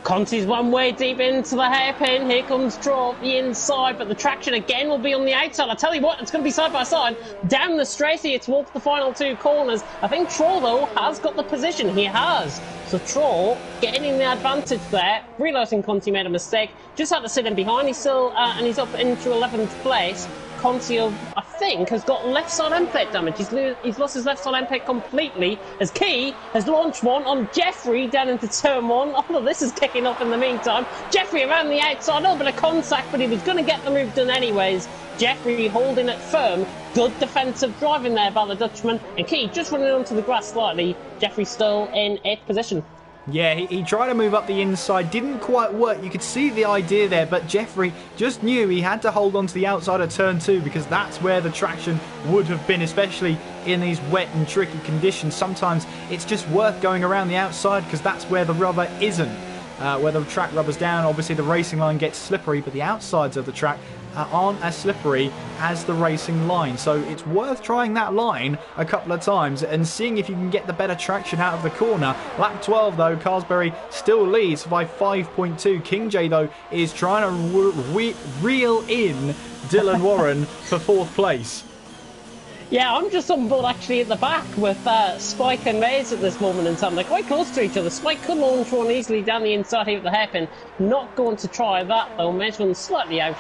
Conti's one way deep into the hairpin. Here comes Troy the inside, but the traction again will be on the outside. I tell you what, it's going to be side by side down the straight here towards the final 2 corners. I think Troy, though, has got the position. He has. So Troy getting the advantage there. Realising Conti made a mistake. Just had to sit in behind. He's still, and he's up into 11th place. Conti, I think, has got left side end plate damage. He's lost his left side end plate completely, as Key has launched one on Jeffrey down into turn 1. All of this is kicking off in the meantime. Jeffrey around the outside, a little bit of contact, but he was going to get the move done anyways. Jeffrey holding it firm. Good defensive driving there by the Dutchman. And Key just running onto the grass slightly. Jeffrey still in 8th position. Yeah, he tried to move up the inside, didn't quite work. You could see the idea there, but Jeffrey just knew he had to hold on to the outside of turn 2 because that's where the traction would have been, especially in these wet and tricky conditions. Sometimes it's just worth going around the outside because that's where the rubber isn't. Where the track rubber's down, obviously the racing line gets slippery, but the outsides of the track aren't as slippery as the racing line. So it's worth trying that line a couple of times and seeing if you can get the better traction out of the corner. Lap 12 though, Carlsberry still leads by 5.2. King J though is trying to reel in Dylan Warren for 4th place. Yeah, I'm just on board actually at the back with Spike and Maze at this moment in time. They're quite close to each other. Spike could launch one easily down the inside here with the hairpin. Not going to try that though. Maze runs slightly out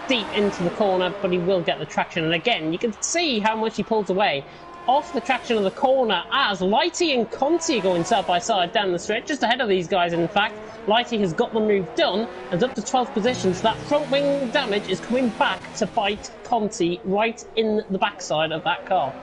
deep into the corner, but he will get the traction. And again, you can see how much he pulls away off the traction of the corner as Lighty and Conti are going side by side down the straight, just ahead of these guys in fact. Lighty has got the move done and up to 12th position, so that front wing damage is coming back to bite Conti right in the backside of that car.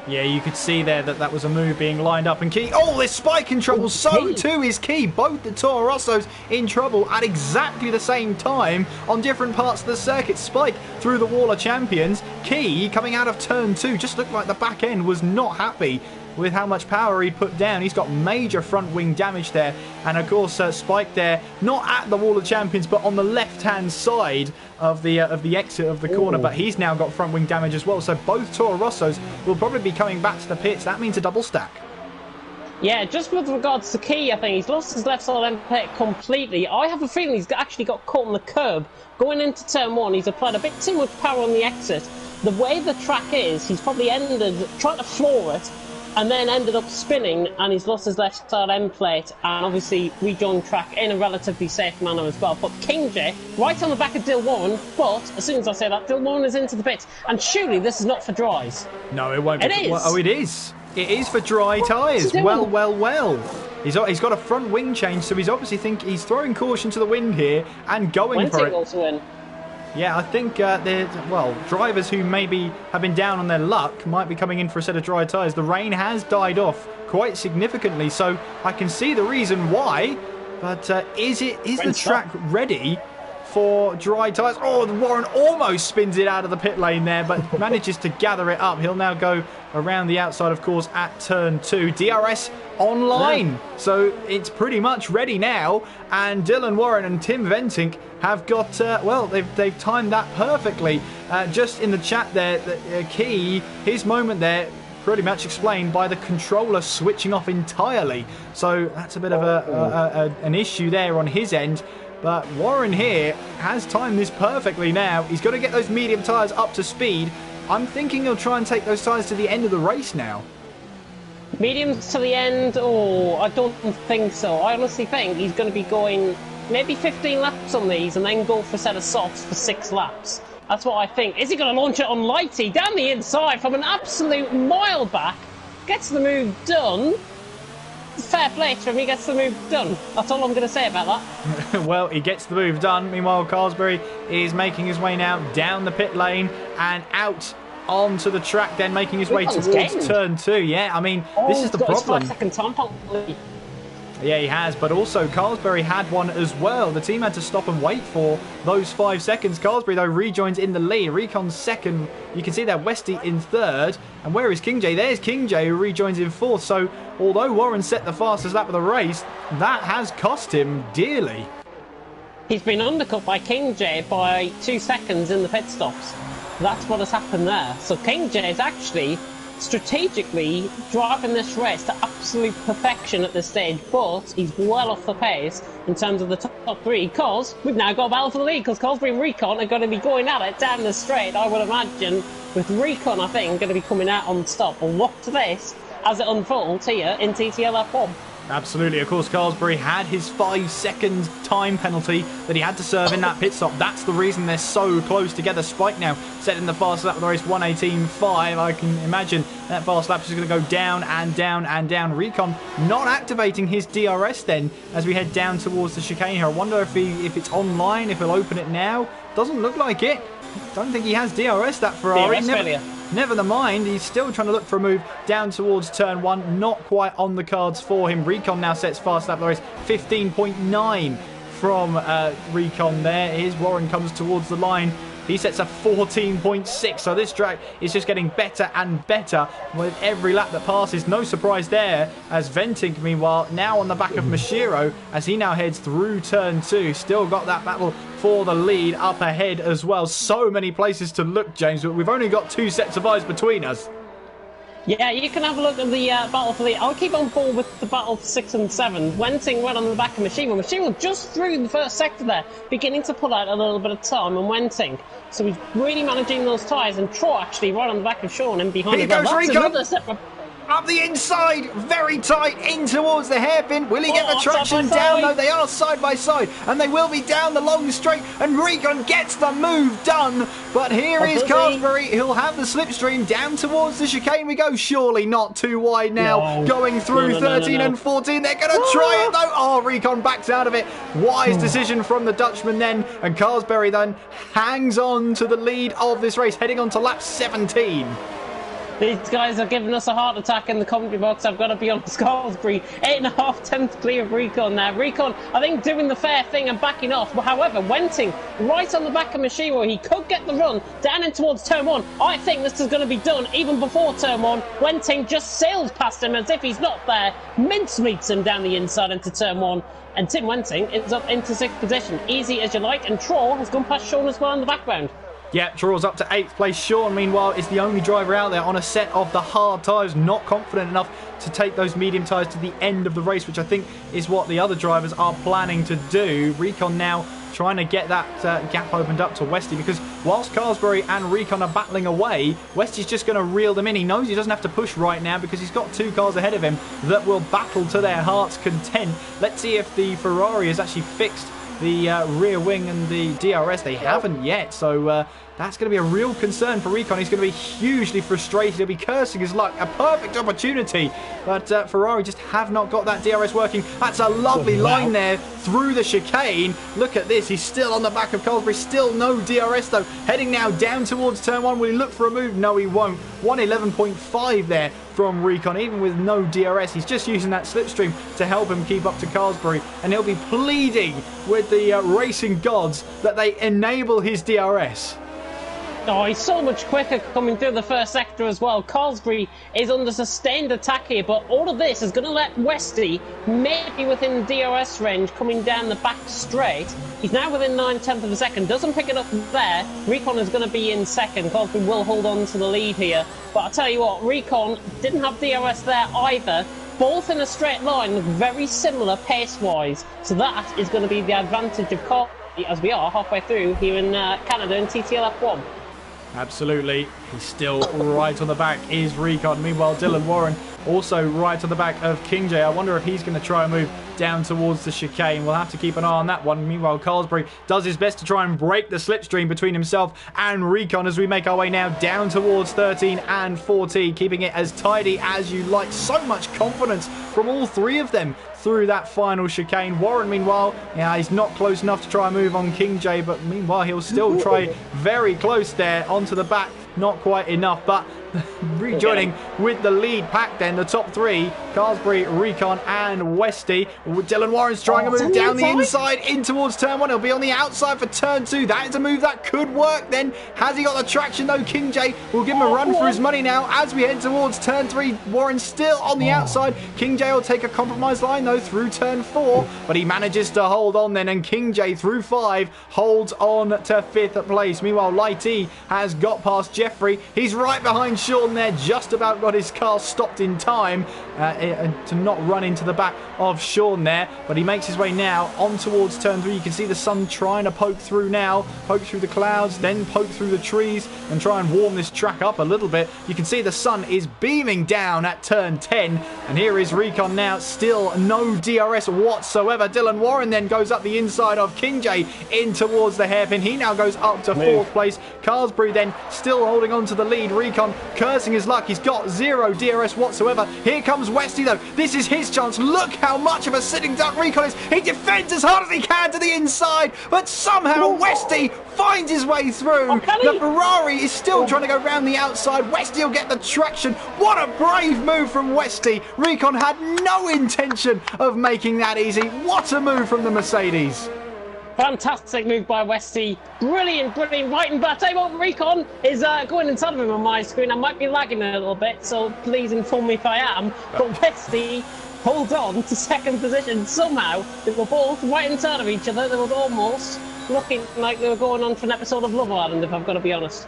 Yeah, you could see there that that was a move being lined up, and Key, oh, there's Spike in trouble, so too is Key. Both the Toro Rossos in trouble at exactly the same time on different parts of the circuit. Spike through the wall of champions. Key coming out of turn 2, just looked like the back end was not happy with how much power he put down. He's got major front wing damage there, and of course Spike there, not at the wall of champions, but on the left-hand side of the exit of the corner. But he's now got front wing damage as well. So both Toro Rossos will probably be coming back to the pits. That means a double stack. Yeah, just with regards to Key, I think he's lost his left side end plate completely. I have a feeling he's actually got caught on the curb. Going into turn 1, he's applied a bit too much power on the exit. The way the track is, he's probably trying to floor it, and then ended up spinning, and he's lost his left side end plate, and obviously rejoined track in a relatively safe manner as well. But King J, right on the back of Dil Warren, but as soon as I say that, Dil Warren is into the pits, and surely this is not for dries. No, it won't be. It is. Well, oh, it is. It is for dry tyres. Well. He's got a front wing change, so he's obviously he's throwing caution to the wind here and going for it. Also in. Yeah, I think drivers who maybe have been down on their luck might be coming in for a set of dry tyres. The rain has died off quite significantly, so I can see the reason why. But is the track ready for dry tyres? Oh, Warren almost spins it out of the pit lane there, but manages to gather it up. He'll now go around the outside, of course, at turn 2. DRS online, yeah. So it's pretty much ready now. And Dylan Warren and Tim Ventink have got, they've timed that perfectly. Just in the chat there, Key, his moment there, pretty much explained by the controller switching off entirely. So that's a bit of an issue there on his end. But Warren here has timed this perfectly now. He's got to get those medium tyres up to speed. I'm thinking he'll try and take those tyres to the end of the race now. Mediums to the end? Oh, I don't think so. I honestly think he's going to be going maybe 15 laps on these and then go for a set of softs for 6 laps. That's what I think. Is he going to launch it on Lighty down the inside from an absolute mile back? Gets the move done. Fair play to him, he gets the move done. That's all I'm going to say about that. Well, he gets the move done. Meanwhile, Carlsberry is making his way now down the pit lane and out onto the track, then making his way towards turn 2. Yeah, I mean, this is the problem. He's got his 5-second time penalty. Yeah, he has, but also Carlsberry had one as well. The team had to stop and wait for those 5 seconds. Carlsberry, though, rejoins in the lead. Recon's second. You can see there, Westy in third. And where is King J? There's King J, who rejoins in fourth. So, although Warren set the fastest lap of the race, that has cost him dearly. He's been undercut by King J by 2 seconds in the pit stops. That's what has happened there. So King J is actually strategically driving this race to absolute perfection at this stage, but he's well off the pace in terms of the top 3, because we've now got a battle for the lead, because Carlsberry and Recon are going to be going at it down the straight, I would imagine, with Recon, I think, going to be coming out on stop. But watch this as it unfolds here in TTL F1. Absolutely. Of course, Carlsberry had his 5-second time penalty that he had to serve in that pit stop. That's the reason they're so close together. Spike now setting the fast lap of the race, 1:18.5. I can imagine that fast lap is going to go down and down and down. Recon not activating his DRS then as we head down towards the chicane here. I wonder if it's online, if he'll open it now. Doesn't look like it. Don't think he has DRS, that Ferrari. DRS failure. Never mind, he's still trying to look for a move down towards turn 1. Not quite on the cards for him. Recon now sets fast lap of the race, 15.9 from Recon there. Here's Warren comes towards the line. He sets a 14.6, so this track is just getting better and better with every lap that passes. No surprise there, as Venting, meanwhile, now on the back of Mashiro, as he now heads through turn 2. Still got that battle for the lead up ahead as well. So many places to look, James, but we've only got 2 sets of eyes between us. Yeah, you can have a look at the battle for the... I'll keep on board with the battle for 6 and 7. Wenting went on the back of Mashiro. Mashiro just through the first sector there, beginning to pull out a little bit of time, and Wenting. So he's really managing those tyres, and Troy actually right on the back of Sean and behind him. Here goes Recon! Separate... Up the inside, very tight, in towards the hairpin. Will he get the traction down? No, they are side by side, and they will be down the long straight, and Recon gets the move done. But here is Carlsberry. He'll have the slipstream down towards the chicane. We go, surely not too wide now. Going through 13 and 14. They're going to try it, though. Oh, Recon backs out of it. Wise decision from the Dutchman then, and Carlsberry then hangs on to the lead of this race, heading on to lap 17. These guys are giving us a heart attack in the commentary box. I've got to be honest. Carlsberry, 8.5 tenths clear of Recon there. Recon, I think, doing the fair thing and backing off. But however, Wenting right on the back of Mashiro. He could get the run down in towards turn 1. I think this is going to be done even before turn 1. Wenting just sails past him as if he's not there. Mincemeats him down the inside into turn 1. And Tim Wenting is up into 6th position. Easy as you like. And Troll has gone past Sean as well in the background. Yeah, draws up to 8th place. Sean, meanwhile, is the only driver out there on a set of the hard tyres, not confident enough to take those medium tyres to the end of the race, which I think is what the other drivers are planning to do. Recon now trying to get that gap opened up to Westy, because whilst Carlsberry and Recon are battling away, Westy's just going to reel them in. He knows he doesn't have to push right now because he's got 2 cars ahead of him that will battle to their heart's content. Let's see if the Ferrari has actually fixed the rear wing and the DRS. They haven't yet, so that's going to be a real concern for Recon. He's going to be hugely frustrated. He'll be cursing his luck. A perfect opportunity, but Ferrari just have not got that DRS working. That's a lovely line there through the chicane. Look at this. He's still on the back of Carlsberry. Still no DRS though. Heading now down towards turn 1. Will he look for a move? No, he won't. 111.5 there from Recon, even with no DRS. He's just using that slipstream to help him keep up to Carlsberry, and he'll be pleading with the racing gods that they enable his DRS. Oh, he's so much quicker coming through the first sector as well. Carlsberry is under sustained attack here, but all of this is going to let Westy maybe within DRS range coming down the back straight. He's now within 9/10 of a second. Doesn't pick it up there. Recon is going to be in second. Carlsberry will hold on to the lead here. But I'll tell you what, Recon didn't have DRS there either. Both in a straight line, look very similar pace-wise. So that is going to be the advantage of Carlsberry as we are halfway through here in Canada in TTL F1. Absolutely. He's still right on the back is Recon. Meanwhile, Dylan Warren also right on the back of King J. I wonder if he's going to try and move down towards the chicane. We'll have to keep an eye on that one. Meanwhile, Carlsbury does his best to try and break the slipstream between himself and Recon as we make our way now down towards 13 and 14, keeping it as tidy as you like. So much confidence from all three of them through that final chicane. Warren, meanwhile, yeah, he's not close enough to try and move on King J, but meanwhile, he'll still try very close there onto the back. Not quite enough, but rejoining with the lead pack then, the top three, Carlsbury, Recon and Westy. Dylan Warren's trying to move down the inside in towards turn 1. He'll be on the outside for turn 2. That is a move that could work then. Has he got the traction though? King J will give him a run for his money now as we head towards turn 3. Warren still on the outside. King J will take a compromise line though through turn 4, but he manages to hold on then, and King J through 5 holds on to 5th place. Meanwhile, Light E has got past Jeffrey. He's right behind Sean there, just about got his car stopped in time to not run into the back of Sean there, but he makes his way now on towards turn 3. You can see the sun trying to poke through now, poke through the clouds, then poke through the trees and try and warm this track up a little bit. You can see the sun is beaming down at turn 10, and here is Recon now, still no DRS whatsoever. Dylan Warren then goes up the inside of King J in towards the hairpin. He now goes up to 4th place. Carlsbury then still holding on to the lead. Recon cursing his luck. He's got 0 DRS whatsoever. Here comes Westy though. This is his chance. Look how much of a sitting duck Recon is. He defends as hard as he can to the inside, but somehow Westy finds his way through. The Ferrari is still trying to go round the outside. Westy will get the traction. What a brave move from Westy. Recon had no intention of making that easy. What a move from the Mercedes. Fantastic move by Westy. Brilliant, brilliant. Right, but I tell you what, Recon is going inside of him on my screen. I might be lagging a little bit, so please inform me if I am. But Westy holds on to 2nd position somehow. They were both right inside of each other. They were almost looking like they were going on for an episode of Love Island, if I've got to be honest.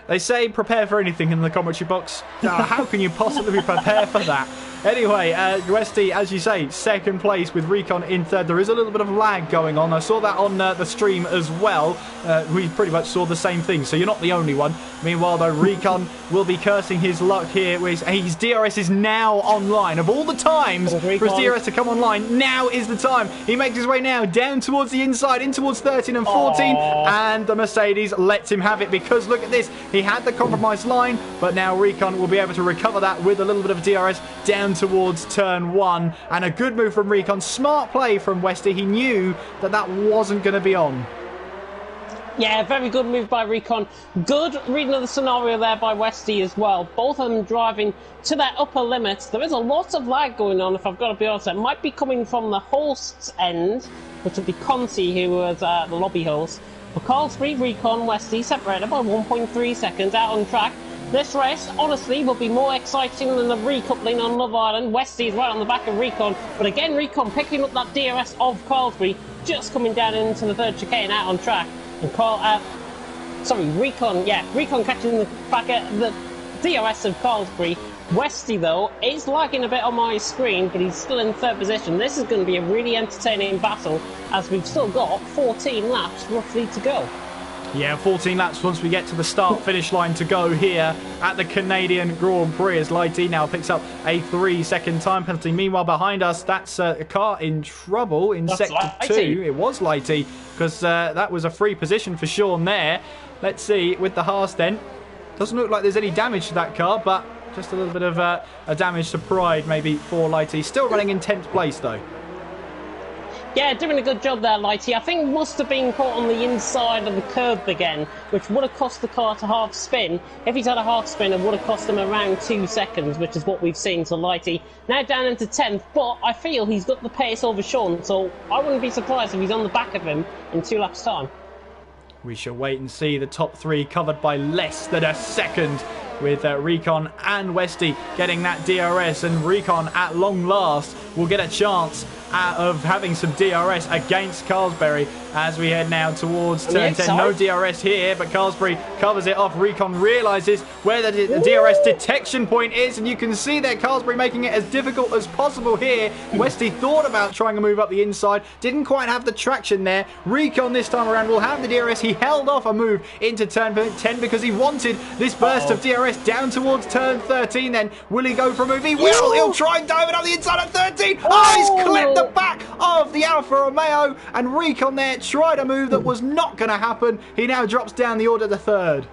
They say prepare for anything in the commentary box. How can you possibly prepare for that? Anyway, Westy, as you say, 2nd place with Recon in 3rd. There is a little bit of lag going on. I saw that on the stream as well. We pretty much saw the same thing, so you're not the only one. Meanwhile, though, Recon will be cursing his luck here. His DRS is now online. Of all the times for his DRS to come online, now is the time. He makes his way now down towards the inside, in towards 13 and 14, and the Mercedes lets him have it because, look at this, he had the compromised line, but now Recon will be able to recover that with a little bit of DRS down towards turn 1, and a good move from Recon. Smart play from Westy. He knew that that wasn't going to be on. Yeah, very good move by Recon. Good reading of the scenario there by Westy as well. Both of them driving to their upper limits. There is a lot of lag going on, if I've got to be honest. It might be coming from the host's end, which would be Conti, who was the lobby host. But Carlsbury, Recon, Westy separated by 1.3 seconds out on track. This race, honestly, will be more exciting than the recoupling on Love Island. Westy is right on the back of Recon, but again, Recon picking up that DRS of Carlsbury, just coming down into the 3rd chicane out on track. And Recon catching the back at the DRS of Carlsbury. Westy, though, is lagging a bit on my screen, but he's still in 3rd position. This is going to be a really entertaining battle, as we've still got 14 laps roughly to go. Yeah, 14 laps once we get to the start-finish line to go here at the Canadian Grand Prix, as Lighty now picks up a 3-second time penalty. Meanwhile, behind us, that's a car in trouble in Sector 2. It was Lighty, because that was a free position for Sean there. Let's see, with the Haas then. Doesn't look like there's any damage to that car, but just a little bit of a damage to pride maybe for Lighty. Still running in 10th place, though. Yeah, doing a good job there, Lighty. I think must have been caught on the inside of the curb again, which would have cost the car to half spin. If he's had a half spin, it would have cost him around 2 seconds, which is what we've seen. So Lighty now down into 10th, but I feel he's got the pace over Sean, so I wouldn't be surprised if he's on the back of him in 2 laps' time. We shall wait and see. The top 3 covered by less than a second, with Recon and Westy getting that DRS, and Recon at long last will get a chance of having some DRS against Carlsbury. as we head now towards turn 10. No DRS here, but Carlsberry covers it off. Recon realises where the DRS detection point is, and you can see there Carlsberry making it as difficult as possible here. Westy thought about trying to move up the inside, didn't quite have the traction there. Recon this time around will have the DRS. He held off a move into turn 10 because he wanted this burst of DRS down towards turn 13. Then will he go for a move? He will. He'll try and dive it up the inside at 13. Oh, he's clipped the back of the Alfa Romeo, and Recon there tried a move that was not going to happen. He now drops down the order to third.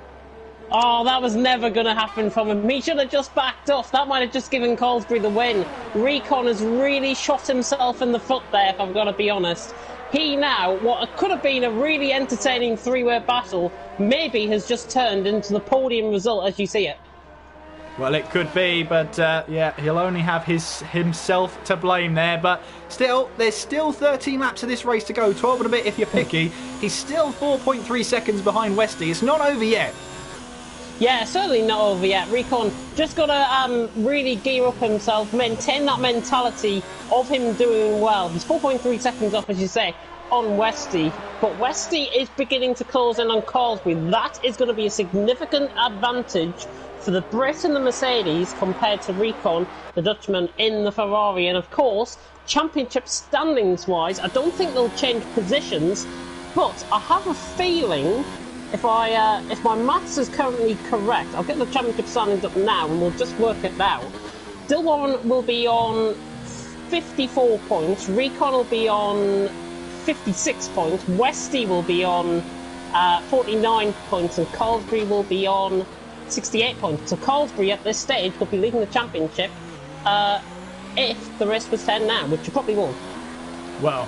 Oh, that was never going to happen from him. He should have just backed off. That might have just given Carlsberry the win. Recon has really shot himself in the foot there, if I've got to be honest. He now, what could have been a really entertaining three-way battle, maybe has just turned into the podium result as you see it. Well, it could be, but yeah, he'll only have himself to blame there. But still, there's still 13 laps of this race to go, 12 and a bit if you're picky. He's still 4.3 seconds behind Westy. It's not over yet. Yeah, certainly not over yet. Recon just got to really gear up himself, maintain that mentality of him doing well. He's 4.3 seconds off, as you say, on Westy. But Westy is beginning to close in on Carlsberry. That is going to be a significant advantage for the Brit and the Mercedes compared to Recon, the Dutchman, in the Ferrari. And of course, championship standings-wise, I don't think they'll change positions, but I have a feeling if my maths is currently correct, I'll get the championship standings up now and we'll just work it out. Dill Warren will be on 54 points, Recon will be on 56 points, Westy will be on 49 points, and Carlsberry will be on 68 points. So Carlsberry at this stage will be leading the championship if the race was 10 now, which you probably won't. Well,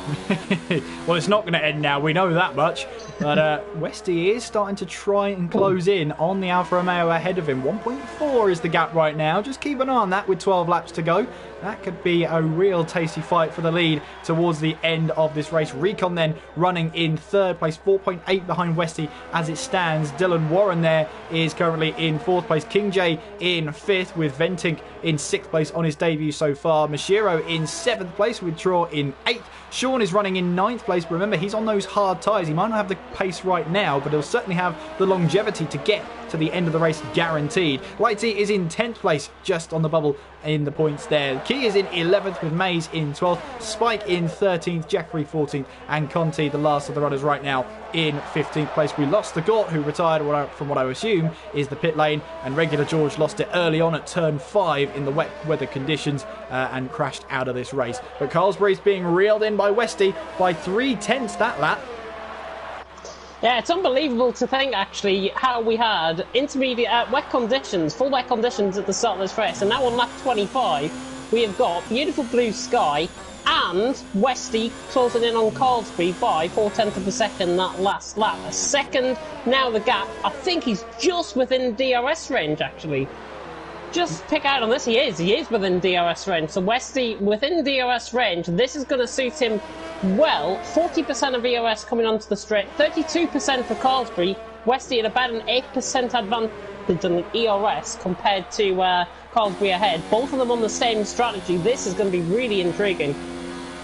well, it's not going to end now. We know that much. But Westy is starting to try and close in on the Alfa Romeo ahead of him. 1.4 is the gap right now. Just keep an eye on that with 12 laps to go. That could be a real tasty fight for the lead towards the end of this race. Recon then running in third place, 4.8 behind Westy as it stands. Dylan Warren there is currently in fourth place. King J in fifth, with Ventink in sixth place on his debut so far. Mashiro in seventh place, with Traw in eighth. Sean is running in ninth place, but remember, he's on those hard tyres. He might not have the pace right now, but he'll certainly have the longevity to get to the end of the race guaranteed. Lighty is in 10th place, just on the bubble in the points there. Key is in 11th, with Mays in 12th, Spike in 13th, Jeffrey 14th, and Conti, the last of the runners right now, in 15th place. We lost the Gort, who retired from what I assume is the pit lane, and regular George lost it early on at turn 5 in the wet weather conditions and crashed out of this race. But Carlsberry's being reeled in by Westy by 3/10 that lap. Yeah, it's unbelievable to think, actually, how we had intermediate wet conditions, full wet conditions at the start of this race, and now on lap 25, we have got beautiful blue sky and Westy closing in on Carlsberry by 4/10 of a second that last lap. A second, now the gap, I think he's just within DRS range, actually. Just pick out on this, he is within DRS range. So Westy within DRS range, this is going to suit him well. 40% of ERS coming onto the straight, 32% for Carlsberry. Westy at about an 8% advantage on the ERS compared to Carlsberry ahead. Both of them on the same strategy. This is going to be really intriguing.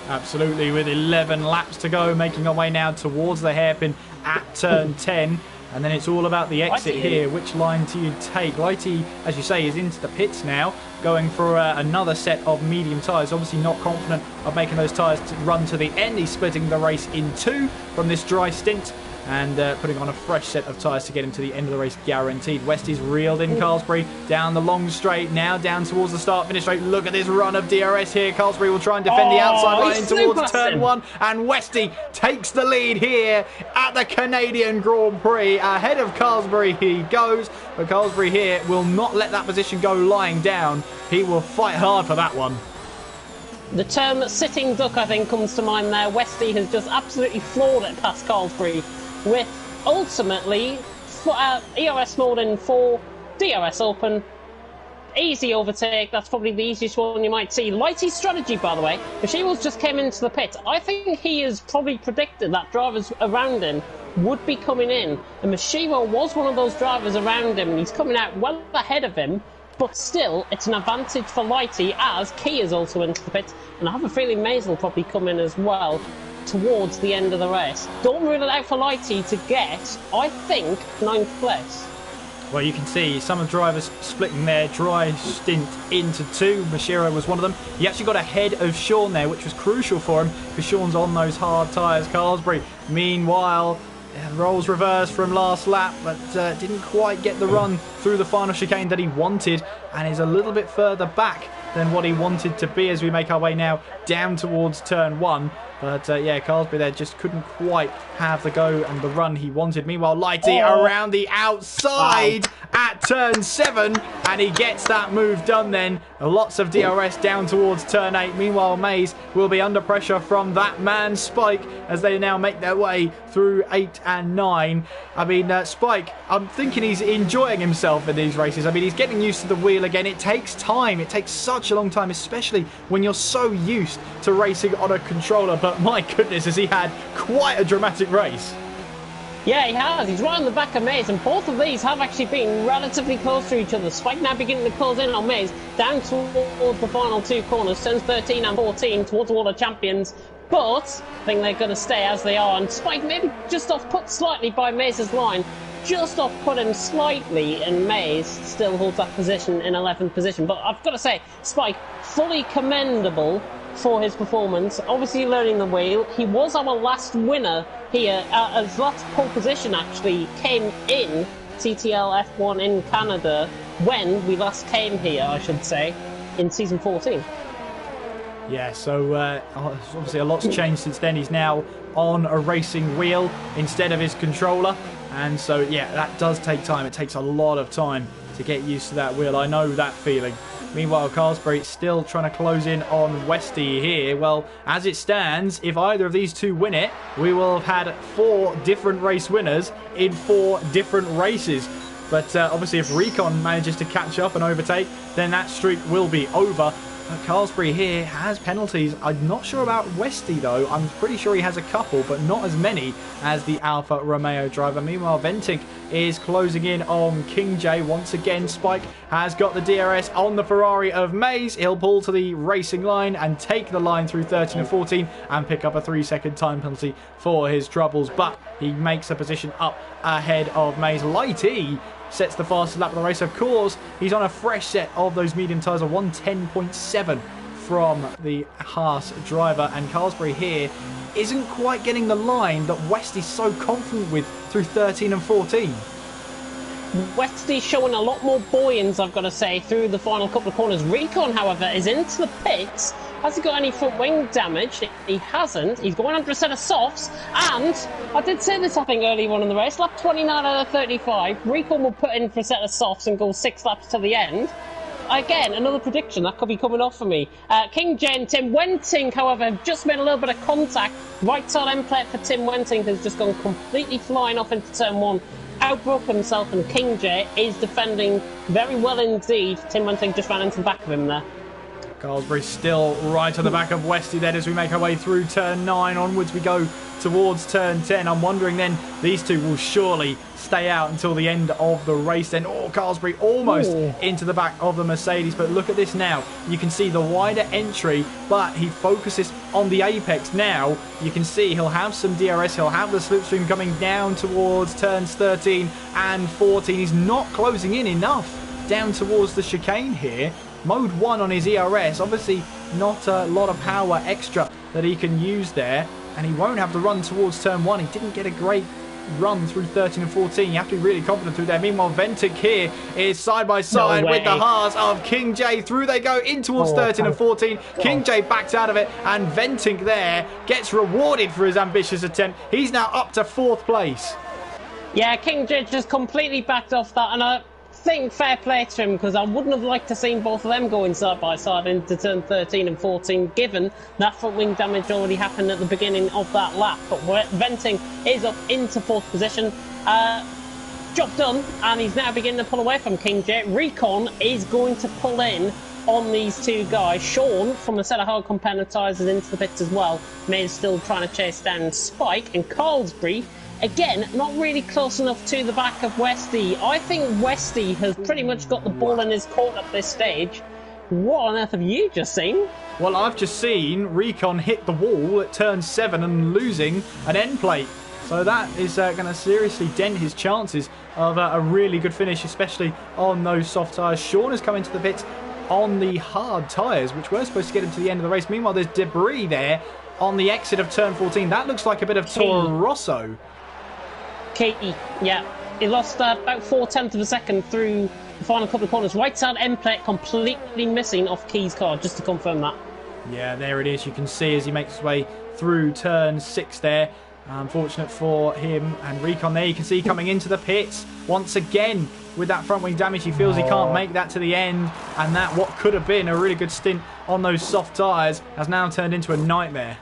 Absolutely, with 11 laps to go, making our way now towards the hairpin at turn 10. And then it's all about the exit here. Which line do you take? Lighty, as you say, is into the pits now, going for another set of medium tyres. Obviously not confident of making those tyres to run to the end. He's splitting the race in two from this dry stint and putting on a fresh set of tyres to get him to the end of the race guaranteed. Westy's reeled in Carlsberry down the long straight, now down towards the start-finish straight. Look at this run of DRS here. Carlsberry will try and defend the outside line towards turn 1, and Westy takes the lead here at the Canadian Grand Prix. Ahead of Carlsberry he goes, but Carlsberry here will not let that position go lying down. He will fight hard for that one. The term sitting duck, I think, comes to mind there. Westy has just absolutely floored it past Carlsberry, with ultimately ERS mode in 4, DRS open, easy overtake. That's probably the easiest one you might see. Lighty's strategy, by the way, Mashiro's just came into the pit. I think he has probably predicted that drivers around him would be coming in, and Mashiro was one of those drivers around him, and he's coming out well ahead of him. But still, it's an advantage for Lighty as Key is also into the pit, and I have a feeling Mays will probably come in as well. towards the end of the race. Don't rule it out for Lighty to get, I think, 9th place. Well, you can see some of the drivers splitting their dry stint into two. Mashiro was one of them. He actually got ahead of Sean there, which was crucial for him because Sean's on those hard tyres. Carlsbury, meanwhile, rolls reverse from last lap, but didn't quite get the run through the final chicane that he wanted and is a little bit further back than what he wanted to be as we make our way now down towards turn 1. But yeah, Carlsbury there just couldn't quite have the go and the run he wanted. Meanwhile, Lighty around the outside at turn 7, and he gets that move done then. Lots of DRS down towards turn 8. Meanwhile, Mays will be under pressure from that man Spike as they now make their way through 8 and 9. I mean, Spike, I'm thinking he's enjoying himself in these races. I mean, he's getting used to the wheel again. It takes time. It takes such a long time, especially when you're so used to racing on a controller. But my goodness, has he had quite a dramatic race. Yeah, he has. He's right on the back of Mays, and both of these have actually been relatively close to each other. Spike now beginning to close in on Mays, down towards the final 2 corners, turns 13 and 14, towards all the champions. But I think they're going to stay as they are, and Spike maybe just off put slightly by Mays' line. Just off put him slightly, and Mays still holds that position in 11th position. But I've got to say, Spike, fully commendable for his performance. Obviously learning the wheel. He was our last winner here. His last pole position actually came in TTL F1 in Canada when we last came here, I should say, in season 14. Yeah, so obviously a lot's changed since then. He's now on a racing wheel instead of his controller. And so, yeah, that does take time. It takes a lot of time to get used to that wheel. I know that feeling. Meanwhile, Carlsbury still trying to close in on Westy here. Well, as it stands, if either of these two win it, we will have had 4 different race winners in 4 different races. But obviously, if Recon manages to catch up and overtake, then that streak will be over. Carlsbury here has penalties. I'm not sure about Westy though. I'm pretty sure he has a couple, but not as many as the Alfa Romeo driver. Meanwhile, Venting is closing in on King J. Once again, Spike has got the DRS on the Ferrari of Mays. He'll pull to the racing line and take the line through 13 and 14 and pick up a 3-second time penalty for his troubles. But he makes a position up ahead of Mays. Lighty sets the fastest lap of the race. Of course, he's on a fresh set of those medium tyres, a 110.7 from the Haas driver. And Carlsbury here isn't quite getting the line that Westy's so confident with through 13 and 14. Westy's showing a lot more buoyance, I've got to say, through the final couple of corners. Recon, however, is into the pits. Has he got any front wing damage? He hasn't. He's going under a set of softs. And I did say this, I think, earlier on in the race. Lap 29 out of 35. Recon will put in for a set of softs and go 6 laps to the end. Again, another prediction that could be coming off for me. King J and Tim Wenting, however, have just made a little bit of contact. Right side end plate for Tim Wenting has just gone completely flying off into turn 1. Outbroke himself, and King J is defending very well indeed. Tim Wenting just ran into the back of him there. Carlsbury still right on the back of Westy then as we make our way through turn 9. Onwards we go towards turn 10. I'm wondering then these two will surely stay out until the end of the race then. Oh, Carlsbury almost into the back of the Mercedes, but look at this now. You can see the wider entry, but he focuses on the apex now. You can see he'll have some DRS, he'll have the slipstream coming down towards turns 13 and 14. He's not closing in enough down towards the chicane here. Mode 1 on his ERS, obviously not a lot of power extra that he can use there, and he won't have the run towards turn 1. He didn't get a great run through 13 and 14. You have to be really confident through there. Meanwhile, Ventic here is side by side with the Haas of King J. Through they go in towards 13 and 14. King J backs out of it, and Ventic there gets rewarded for his ambitious attempt. He's now up to 4th place. Yeah, King J just completely backed off that, and I think fair play to him, because I wouldn't have liked to seen both of them going side by side into turn 13 and 14, given that front wing damage already happened at the beginning of that lap. But Venting is up into 4th position. Job done, and he's now beginning to pull away from King J. Recon is going to pull in on these two guys. Sean from a set of hard Commentators is into the pits as well. May's still trying to chase down Spike, and Carlsbury again, not really close enough to the back of Westy. I think Westy has pretty much got the ball in his court at this stage. What on earth have you just seen? Well, I've just seen Recon hit the wall at turn 7 and losing an end plate. So that is going to seriously dent his chances of a really good finish, especially on those soft tyres. Sean has come into the pits on the hard tyres, which were supposed to get him to the end of the race. Meanwhile, there's debris there on the exit of turn 14. That looks like a bit of Toro Rosso. Katie, yeah. He lost about 0.4 of a second through the final couple of corners. Right side end plate completely missing off Key's car, just to confirm that. Yeah, there it is. You can see as he makes his way through turn 6 there. Unfortunate for him and Recon there. You can see coming into the pits once again with that front wing damage. He feels he can't make that to the end. And that, what could have been a really good stint on those soft tyres, has now turned into a nightmare.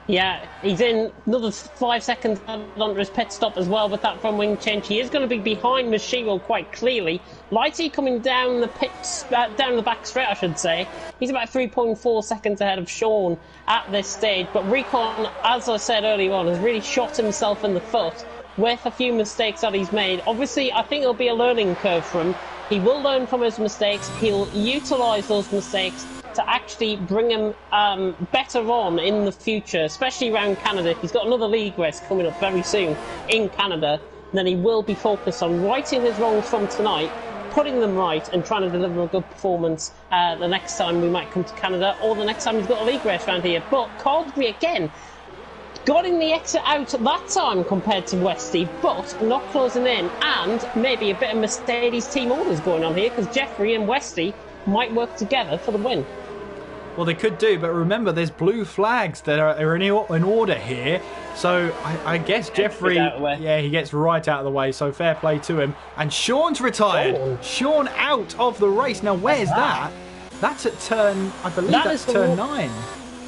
Yeah, he's in another 5 seconds under his pit stop as well with that front wing change. He is going to be behind Mashiro quite clearly. Lighty coming down the pits, down the back straight, I should say. He's about 3.4 seconds ahead of Sean at this stage. But Recon, as I said earlier on, has really shot himself in the foot with a few mistakes that he's made. Obviously, I think it'll be a learning curve for him. He will learn from his mistakes. He'll utilise those mistakes to actually bring him better on in the future, especially around Canada. He's got another league race coming up very soon in Canada. Then he will be focused on righting his wrongs from tonight, putting them right, and trying to deliver a good performance the next time we might come to Canada, or the next time he's got a league race around here. But Caldbury again got in the exit out at that time compared to Westy, but not closing in, and maybe a bit of Mercedes team orders going on here, because Jeffrey and Westy might work together for the win. Well, they could do, but remember, there's blue flags that are in order here. So I guess Jeffrey, yeah, he gets right out of the way. So fair play to him. And Sean's retired. Oh. Sean out of the race. Now, where's that? That's at turn, I believe that's turn 9.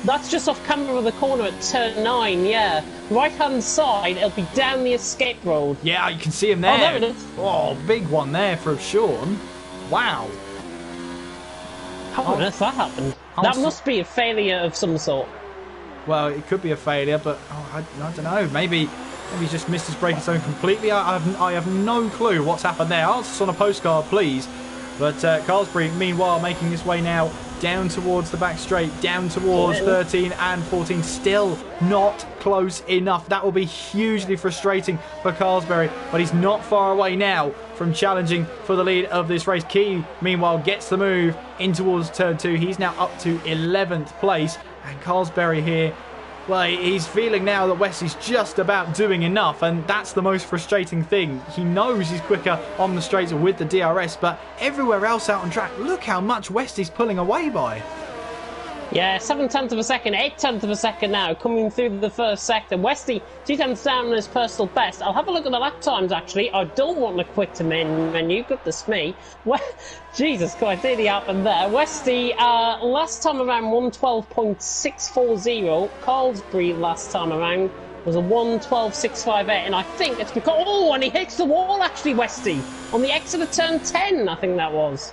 That's just off camera of the corner at turn 9, yeah. Right-hand side, it'll be down the escape road. Yeah, you can see him there. Oh, there it is. Oh, big one there from Sean. Wow. How on earth that happened? That must be a failure of some sort. Well, it could be a failure, but I don't know. Maybe he's just missed his braking zone completely. I have no clue what's happened there. Answer us on a postcard, please. But Carlsbury, meanwhile, making his way now down towards the back straight, down towards 13 and 14. Still not close enough. That will be hugely frustrating for Carlsbury, but he's not far away now from challenging for the lead of this race. Key, meanwhile, gets the move in towards turn 2. He's now up to 11th place. And Carlsbury here, well, he's feeling now that Wesley's just about doing enough, and that's the most frustrating thing. He knows he's quicker on the straights with the DRS, but everywhere else out on track, look how much Wesley's pulling away by. Yeah, 7/10 of a second, 8/10 of a second now, coming through the first sector. Westy, 2 tenths down on his personal best. I'll have a look at the lap times, actually. I don't want to quit to main menu, goodness me. Jesus Christ, did he happen there? Westy, last time around, 1:12.640. Carlsbury last time around was a 1:12.658, and I think it's because... Oh, and he hits the wall, actually, Westy, on the exit of turn 10, I think that was.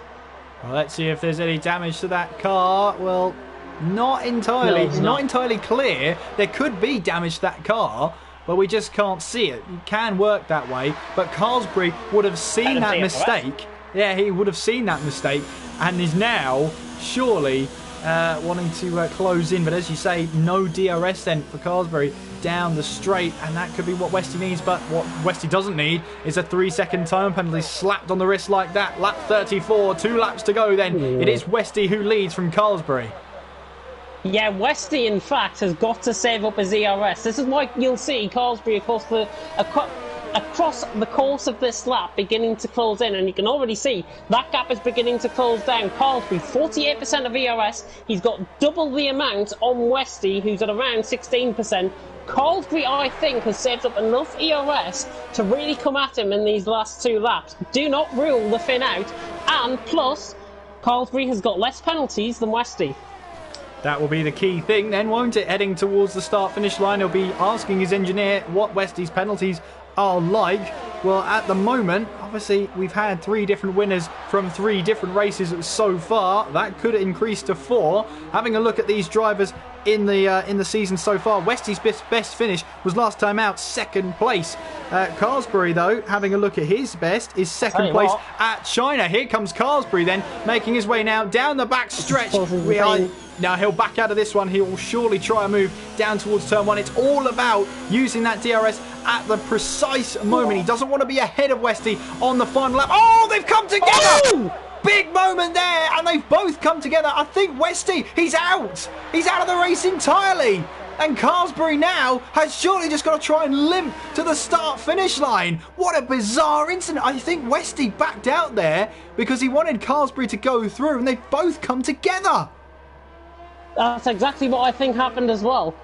Well, let's see if there's any damage to that car. Well, not entirely. No, it's not entirely clear. There could be damage to that car, but we just can't see it. It can work that way, but Carlsbury would have seen that mistake. Yeah, he would have seen that mistake, and is now surely wanting to close in. But as you say, no DRS then for Carlsbury down the straight, and that could be what Westy needs. But what Westy doesn't need is a 3-second time penalty slapped on the wrist like that. Lap 34, 2 laps to go then. Ooh. It is Westy who leads from Carlsbury. Yeah, Westy, in fact, has got to save up his ERS. This is why you'll see Carlsbury across the course of this lap beginning to close in, and you can already see that gap is beginning to close down. Carlsbury, 48% of ERS. He's got double the amount on Westy, who's at around 16%. Carlsbury, I think, has saved up enough ERS to really come at him in these last 2 laps. Do not rule the Finn out. And plus, Carlsbury has got less penalties than Westy. That will be the key thing then, won't it? Heading towards the start-finish line, he'll be asking his engineer what Westy's penalties are like. Well, at the moment, obviously, we've had 3 different winners from 3 different races so far. That could increase to 4. Having a look at these drivers in the season so far, Westy's best finish was last time out 2nd place. Carsbury, though, having a look at his best, is 2nd place at China. Here comes Carsbury then, making his way now down the back stretch. Now he'll back out of this one. He will surely try a move down towards turn 1. It's all about using that DRS at the precise moment. He doesn't want to be ahead of Westy on the final lap. Oh, they've come together! Oh! Big moment there, and they've both come together. I think Westy, he's out. He's out of the race entirely. And Carsbury now has surely just got to try and limp to the start-finish line. What a bizarre incident. I think Westy backed out there because he wanted Carsbury to go through, and they've both come together. That's exactly what I think happened as well.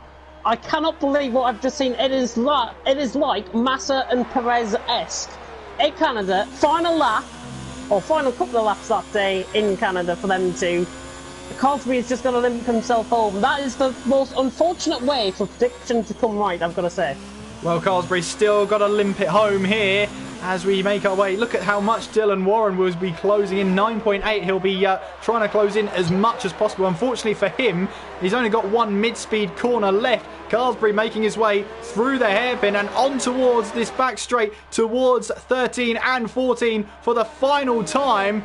I cannot believe what I've just seen. It is like Massa and Perez-esque. In Canada, final lap, or final couple of laps that day in Canada for them to... Carsbury is just going to limp himself home. That is the most unfortunate way for prediction to come right, I've got to say. Well, Carsbury's still got to limp it home here as we make our way. Look at how much Dylan Warren will be closing in. 9.8. He'll be trying to close in as much as possible. Unfortunately for him, he's only got 1 mid-speed corner left. Carsbury making his way through the hairpin and on towards this back straight towards 13 and 14 for the final time.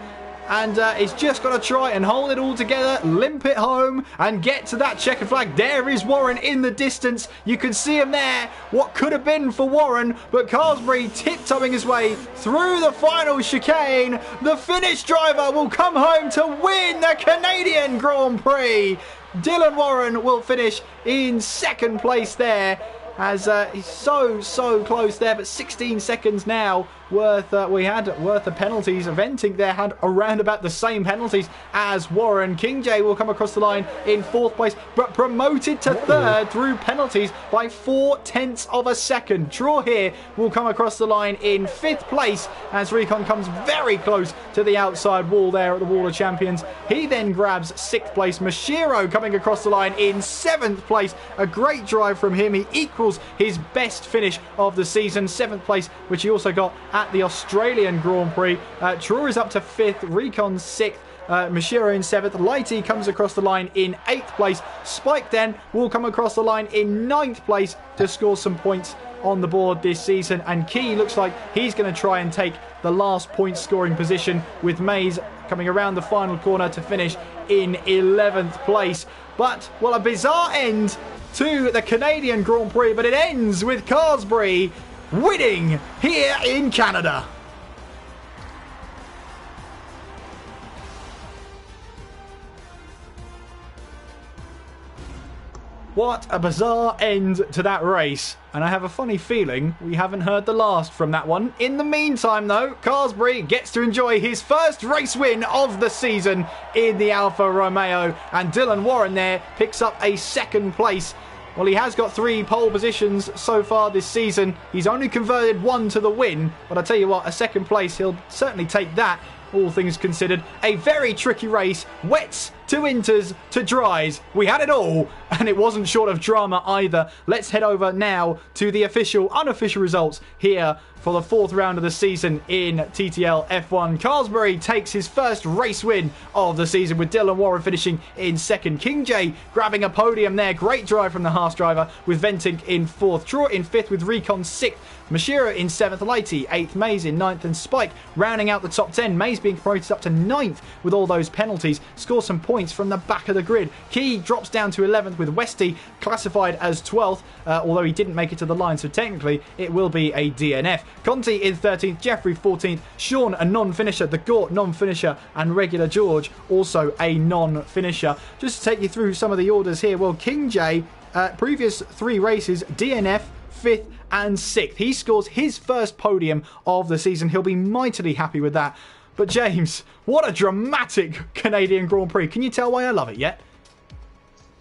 And he's just got to try and hold it all together, limp it home, and get to that checkered flag. There is Warren in the distance. You can see him there. What could have been for Warren, but Carsbury tiptoeing his way through the final chicane. The Finnish driver will come home to win the Canadian Grand Prix. Dylan Warren will finish in 2nd place there, as he's so close there, but 16 seconds now worth of penalties. Venting there had around about the same penalties as Warren. King J will come across the line in 4th place, but promoted to 3rd through penalties by 0.4 of a second. Draw here will come across the line in 5th place as Recon comes very close to the outside wall there at the Wall of Champions. He then grabs 6th place. Mashiro coming across the line in 7th place. A great drive from him. He equals his best finish of the season. 7th place, which he also got at the Australian Grand Prix. True is up to 5th, Recon 6th, Mashiro in 7th. Lighty comes across the line in 8th place. Spike then will come across the line in 9th place to score some points on the board this season. And Key looks like he's going to try and take the last point scoring position, with Mays coming around the final corner to finish in 11th place. But, well, a bizarre end to the Canadian Grand Prix, but it ends with Carsbury winning here in Canada. What a bizarre end to that race. And I have a funny feeling we haven't heard the last from that one. In the meantime, though, Carsbury gets to enjoy his first race win of the season in the Alfa Romeo. And Dylan Warren there picks up a 2nd place. Well, he has got 3 pole positions so far this season. He's only converted 1 to the win. But I tell you what, a 2nd place, he'll certainly take that, all things considered. A very tricky race. Wets to inters to dries. We had it all, and it wasn't short of drama either. Let's head over now to the unofficial results here for the 4th round of the season in TTL F1. Carsbury takes his first race win of the season, with Dylan Warren finishing in 2nd. King J grabbing a podium there. Great drive from the Haas driver, with Venting in 4th. True in 5th, with Recon 6th. Mashiro in 7th, Lighty 8th, Mays in 9th, and Spike rounding out the top 10. Mays being promoted up to 9th with all those penalties. Scores some points from the back of the grid. Key drops down to 11th, with Westy classified as 12th, although he didn't make it to the line, so technically it will be a DNF. Conti in 13th, Jeffrey 14th, Sean a non-finisher, the Gort non-finisher, and Regular George also a non-finisher. Just to take you through some of the orders here, well, King J, previous 3 races, DNF, 5th and 6th. He scores his first podium of the season. He'll be mightily happy with that. But James, what a dramatic Canadian Grand Prix. Can you tell why I love it yet?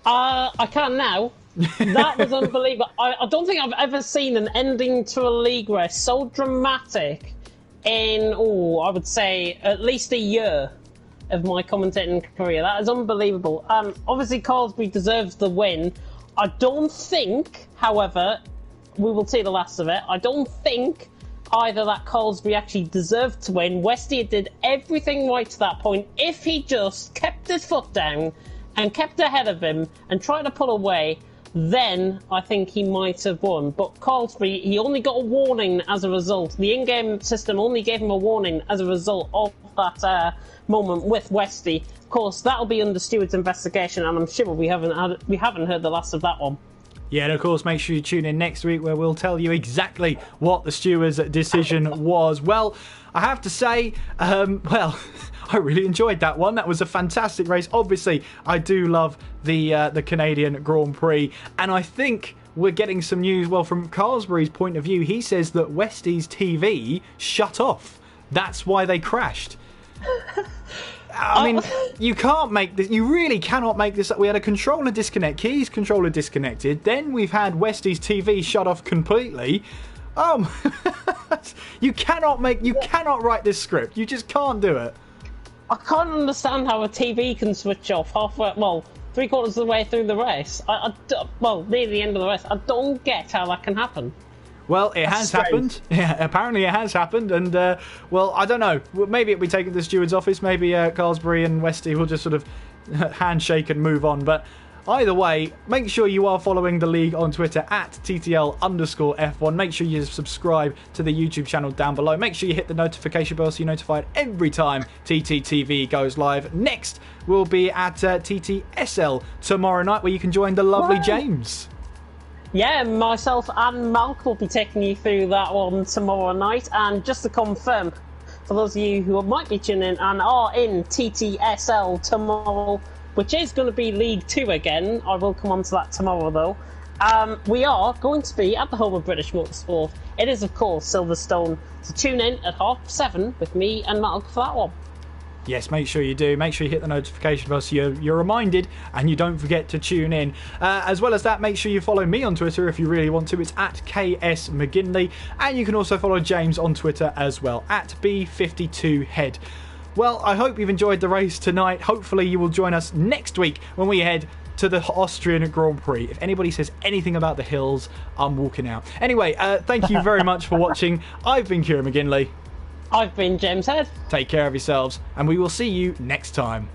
I can now. That was unbelievable. I don't think I've ever seen an ending to a league race so dramatic in, I would say, at least a year of my commentating career. That is unbelievable. Obviously, Carsbury deserves the win. I don't think, however, we will see the last of it. I don't think either that Colesbury actually deserved to win. Westy did everything right to that point. If he just kept his foot down and kept ahead of him and tried to pull away, then I think he might have won. But Colesbury, he only got a warning as a result. The in-game system only gave him a warning as a result of that moment with Westy. Of course, that'll be under Stewart's investigation, and I'm sure we haven't heard the last of that one. Yeah, and of course, make sure you tune in next week where we'll tell you exactly what the stewards' decision was. Well, I have to say, I really enjoyed that one. That was a fantastic race. Obviously, I do love the Canadian Grand Prix, and I think we're getting some news. Well, from Carlsbury's point of view, he says that Westy's TV shut off. That's why they crashed. I mean, you can't make this. You really cannot make this up. We had a controller disconnect, Key's controller disconnected. Then we've had Westy's TV shut off completely. You cannot write this script. You just can't do it. I can't understand how a TV can switch off halfway. Well, 3/4 of the way through the race. Near the end of the race. I don't get how that can happen. Well, it has happened. Yeah, apparently it has happened. And, I don't know. Maybe it'll be taken to the steward's office. Maybe Carlsbury and Westy will just sort of handshake and move on. But either way, make sure you are following the league on Twitter at TTL_F1. Make sure you subscribe to the YouTube channel down below. Make sure you hit the notification bell so you're notified every time TTTV goes live. Next, we'll be at TTSL tomorrow night, where you can join the lovely James. Yeah, myself and Malc will be taking you through that one tomorrow night. And just to confirm, for those of you who might be tuning in and are in TTSL tomorrow, which is going to be League 2 again, I will come on to that tomorrow though, we are going to be at the home of British Motorsport. It is, of course, Silverstone. So tune in at 7:30 with me and Malc for that one. Yes, make sure you do. Make sure you hit the notification bell so you're reminded and you don't forget to tune in. As well as that, make sure you follow me on Twitter if you really want to. It's at KS McGinley. And you can also follow James on Twitter as well, at B52Head. Well, I hope you've enjoyed the race tonight. Hopefully you will join us next week when we head to the Austrian Grand Prix. If anybody says anything about the hills, I'm walking out. Anyway, thank you very much for watching. I've been Kieran McGinley. I've been James Head. Take care of yourselves, and we will see you next time.